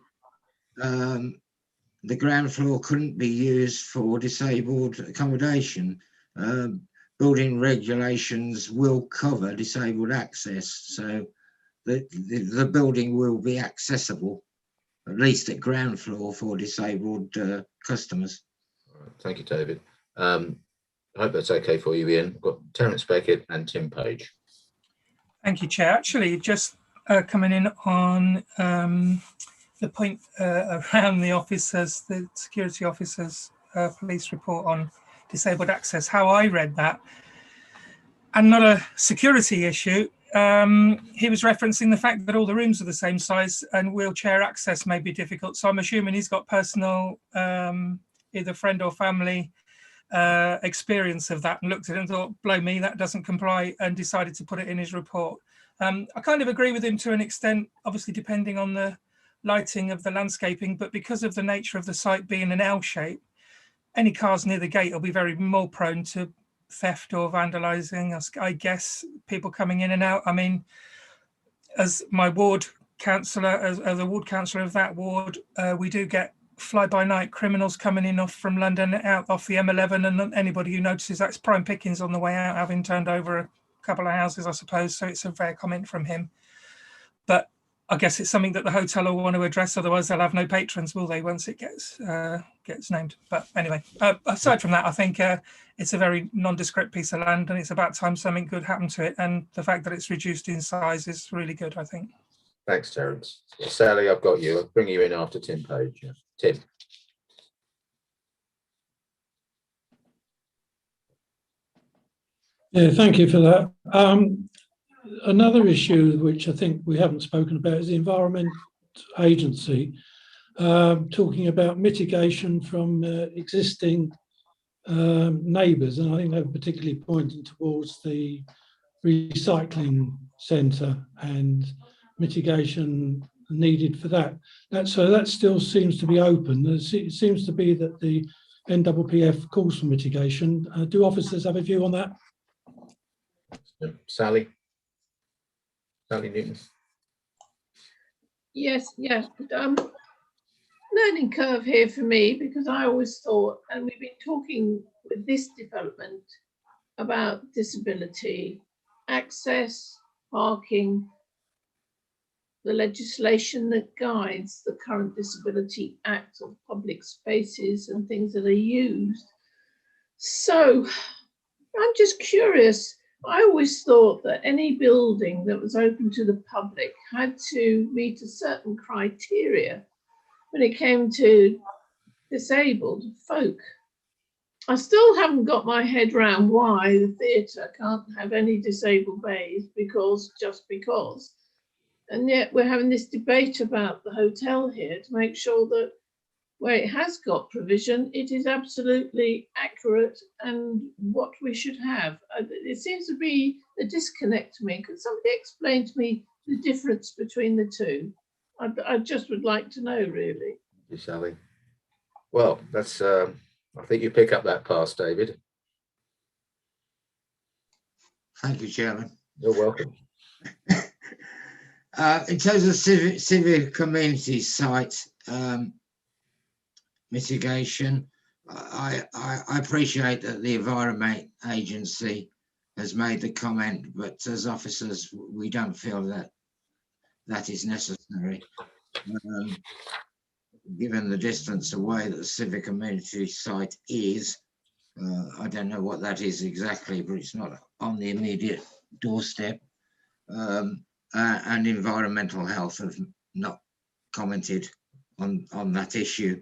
the ground floor couldn't be used for disabled accommodation. Building regulations will cover disabled access, so the building will be accessible, at least at ground floor, for disabled customers. All right, thank you, David. I hope that's okay for you, Ian. We've got Terence Beckett and Tim Page. Thank you, Chair. Actually, just coming in on the point around the officers, the security officers' police report on disabled access, how I read that, and not a security issue. He was referencing the fact that all the rooms are the same size and wheelchair access may be difficult. So I'm assuming he's got personal, either friend or family experience of that, and looked at it and thought, blow me, that doesn't comply, and decided to put it in his report. I kind of agree with him to an extent, obviously depending on the lighting of the landscaping, but because of the nature of the site being an L shape, any cars near the gate will be very more prone to theft or vandalizing. I guess people coming in and out. I mean, as my ward councillor, as the ward councillor of that ward, we do get fly-by-night criminals coming in from London out off the M11, and anybody who notices that's prime pickings on the way out, having turned over a couple of houses, I suppose. So it's a fair comment from him. But I guess it's something that the hotel will want to address, otherwise they'll have no patrons, will they, once it gets named. But anyway, aside from that, I think it's a very nondescript piece of land, and it's about time something good happened to it. And the fact that it's reduced in size is really good, I think. Thanks, Terence. Sally, I've got you. I'll bring you in after Tim Page. Yeah. Tim. Yeah, thank you for that. Another issue which I think we haven't spoken about is the Environment Agency, talking about mitigation from existing neighbours, and I think they were particularly pointing towards the recycling centre and mitigation needed for that. So that still seems to be open. It seems to be that the NPPF calls for mitigation. Do officers have a view on that? Sally Newton. Yes, yeah. learning curve here for me, because I always thought, and we've been talking with this development about disability, access, parking, the legislation that guides the current Disability Act of public spaces and things that are used. So I'm just curious. I always thought that any building that was open to the public had to meet a certain criteria when it came to disabled folk. I still haven't got my head around why the theatre can't have any disabled bays, just because. And yet we're having this debate about the hotel here to make sure that where it has got provision, it is absolutely accurate and what we should have. It seems to be a disconnect to me. Could somebody explain to me the difference between the two? I just would like to know, really. Thank you, Sally. Well, that's, I think you pick up that pass, David. Thank you, Chairman. You're welcome. In terms of civic community site mitigation, I appreciate that the Environment Agency has made the comment, but as officers, we don't feel that that is necessary. Given the distance away that the civic community site is, I don't know what that is exactly, but it's not on the immediate doorstep. And environmental health have not commented on that issue.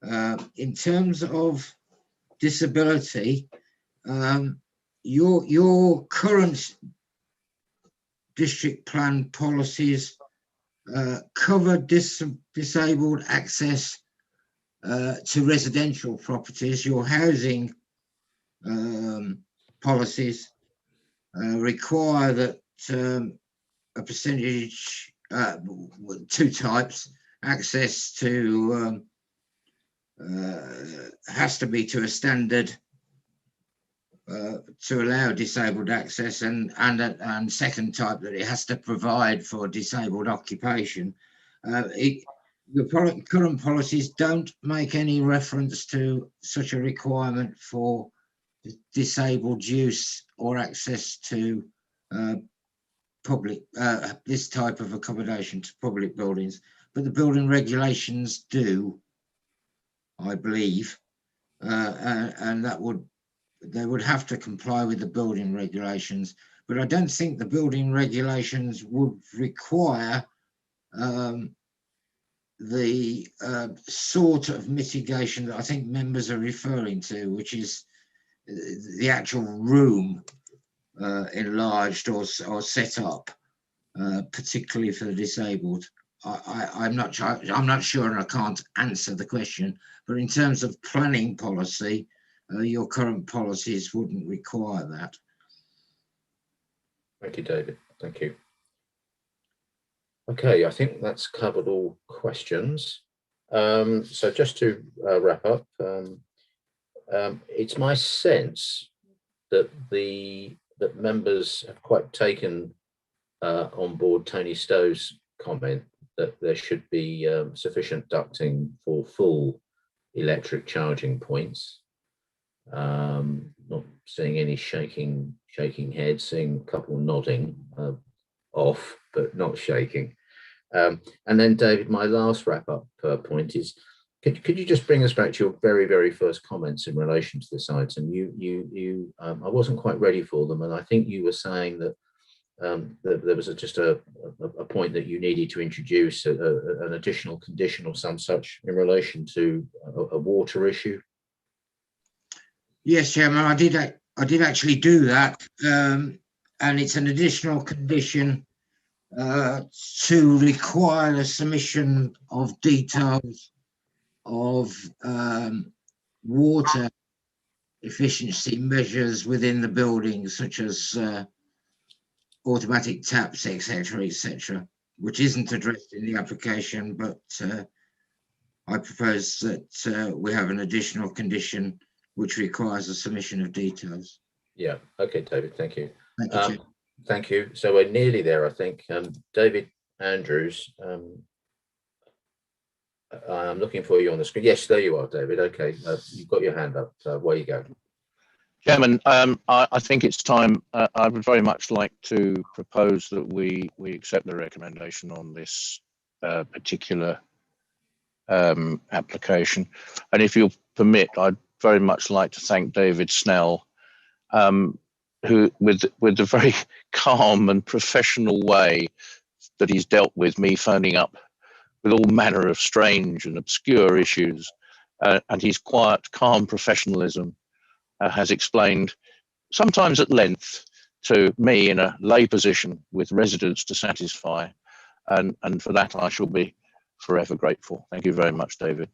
In terms of disability, your current district plan policies cover disabled access to residential properties. Your housing policies require that a percentage, two types, access to has to be to a standard to allow disabled access, and second type that it has to provide for disabled occupation. The current policies don't make any reference to such a requirement for disabled use or access to public, this type of accommodation to public buildings, but the building regulations do, I believe, and they would have to comply with the building regulations, but I don't think the building regulations would require the sort of mitigation that I think members are referring to, which is the actual room enlarged or set up, particularly for the disabled. I'm not sure, and I can't answer the question. But in terms of planning policy, your current policies wouldn't require that. Thank you, David. Thank you. Okay, I think that's covered all questions. So just to wrap up, it's my sense that that members have quite taken on board Tony Stowe's comment that there should be sufficient ducting for full electric charging points. Not seeing any shaking heads, seeing a couple nodding off, but not shaking. And then, David, my last wrap up point is, could you just bring us back to your very first comments in relation to this item? I wasn't quite ready for them, and I think you were saying that there was just a point that you needed to introduce an additional condition or some such in relation to a water issue. Yes, Chairman, I did actually do that, and it's an additional condition to require a submission of details of water efficiency measures within the building, such as automatic taps, etc., which isn't addressed in the application, but I propose that we have an additional condition which requires a submission of details. Yeah, okay, David, thank you. Thank you, Chair. Thank you. So we're nearly there, I think. David Andrews, I'm looking for you on the screen. Yes, there you are, David. Okay, you've got your hand up. Where you go. Chairman, I think it's time. I would very much like to propose that we accept the recommendation on this particular application. And if you'll permit, I'd very much like to thank David Snell, who with the very calm and professional way that he's dealt with me phoning up with all manner of strange and obscure issues, and his quiet, calm professionalism has explained, sometimes at length, to me in a lay position with residents to satisfy, and for that I shall be forever grateful. Thank you very much, David.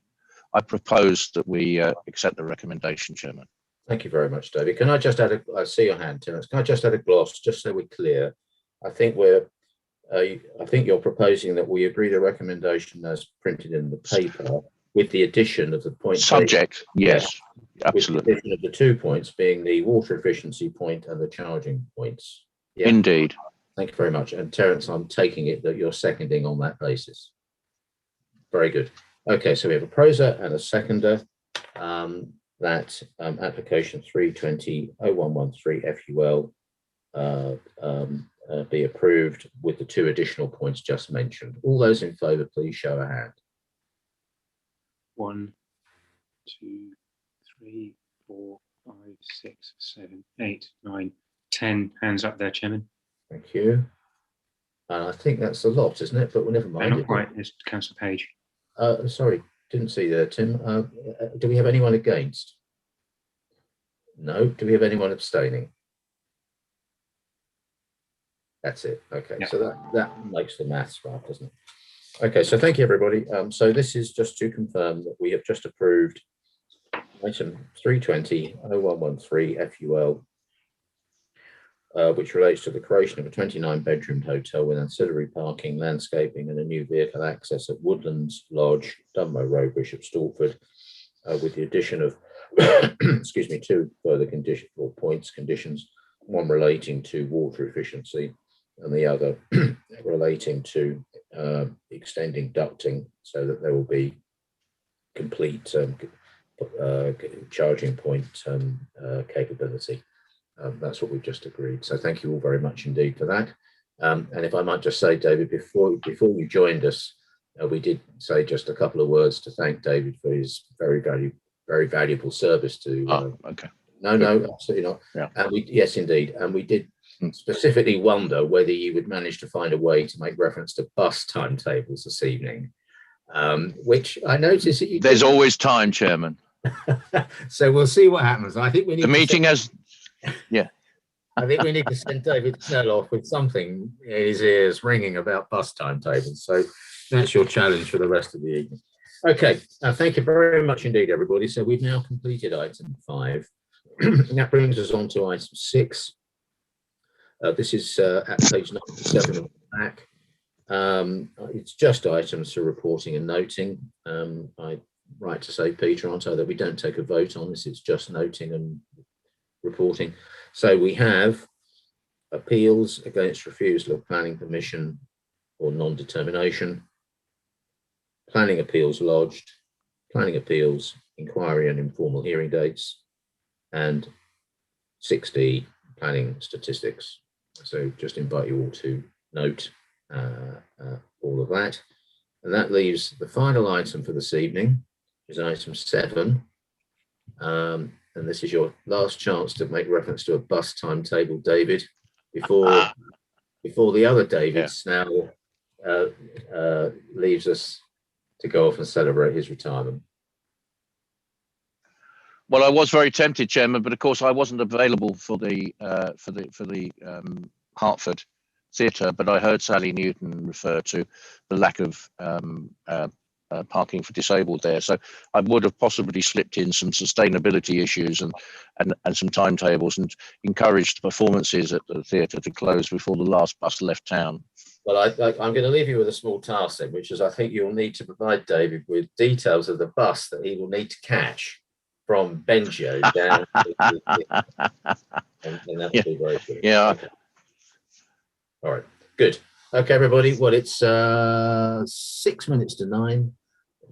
I propose that we accept the recommendation, Chairman. Thank you very much, David. Can I just add I see your hand, Terence. Can I just add a gloss, just so we're clear? I think you're proposing that we agree the recommendation as printed in the paper with the addition of the point. Subject, yes, absolutely. With the addition of the 2 points being the water efficiency point and the charging points. Yeah. Indeed. Thank you very much. And Terence, I'm taking it that you're seconding on that basis. Very good. Okay, so we have a proposer and a seconder. That application 320-0113 FUL be approved with the 2 additional points just mentioned. All those in favour, please show a hand. 1, 2, 3, 4, 5, 6, 7, 8, 9, 10 hands up there, Chairman. Thank you. And I think that's a lot, isn't it? But we'll never mind. Not quite. It's Councillor Page. Sorry, didn't see there, Tim. Do we have anyone against? No. Do we have anyone abstaining? That's it. Okay, yeah. So that makes the maths right, doesn't it? Okay, so thank you, everybody. So this is just to confirm that we have just approved item 320-0113 FUL, which relates to the creation of a 29-bedroom hotel with ancillary parking, landscaping, and a new vehicle access at Woodlands Lodge, Dunmow Road, Bishop Stortford, with the addition of, excuse me, 2 further conditions, one relating to water efficiency and the other relating to extending ducting so that there will be complete charging point capability. That's what we've just agreed. So thank you all very much indeed for that. And if I might just say, David, before you joined us, we did say just a couple of words to thank David for his very valuable service to. Okay. No, absolutely not. Yeah. And yes, indeed. And we did specifically wonder whether you would manage to find a way to make reference to bus timetables this evening, which I noticed that you. There's always time, Chairman. So we'll see what happens. I think we need. The meeting has. Yeah. I think we need to send David Snell off with something in his ears ringing about bus timetables. So that's your challenge for the rest of the evening. Okay, thank you very much indeed, everybody. So we've now completed item 5. And that brings us on to item 6. This is at page 97 of the pack. It's just items for reporting and noting. I'm right to say, Peter, aren't I, that we don't take a vote on this, it's just noting and reporting. So we have appeals against refusal of planning permission or non-determination, planning appeals lodged, planning appeals, inquiry and informal hearing dates, and 6D, planning statistics. So just invite you all to note all of that. And that leaves the final item for this evening, is item 7. And this is your last chance to make reference to a bus timetable, David, before the other David Snell leaves us to go off and celebrate his retirement. Well, I was very tempted, Chairman, but of course I wasn't available for the Hartford Theatre. But I heard Sally Newton refer to the lack of parking for disabled there, so I would have possibly slipped in some sustainability issues and some timetables and encouraged performances at the theatre to close before the last bus left town. Well, I'm going to leave you with a small task then, which is I think you'll need to provide David with details of the bus that he will need to catch from Bengio down and that would be very good. Yeah. Okay. All right, good. Okay, everybody. Well, it's 6 minutes to 9.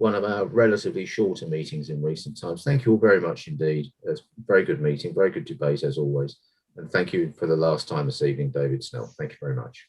one of our relatively shorter meetings in recent times. Thank you all very much indeed. It's a very good meeting, very good debate as always. And thank you for the last time this evening, David Snell. Thank you very much.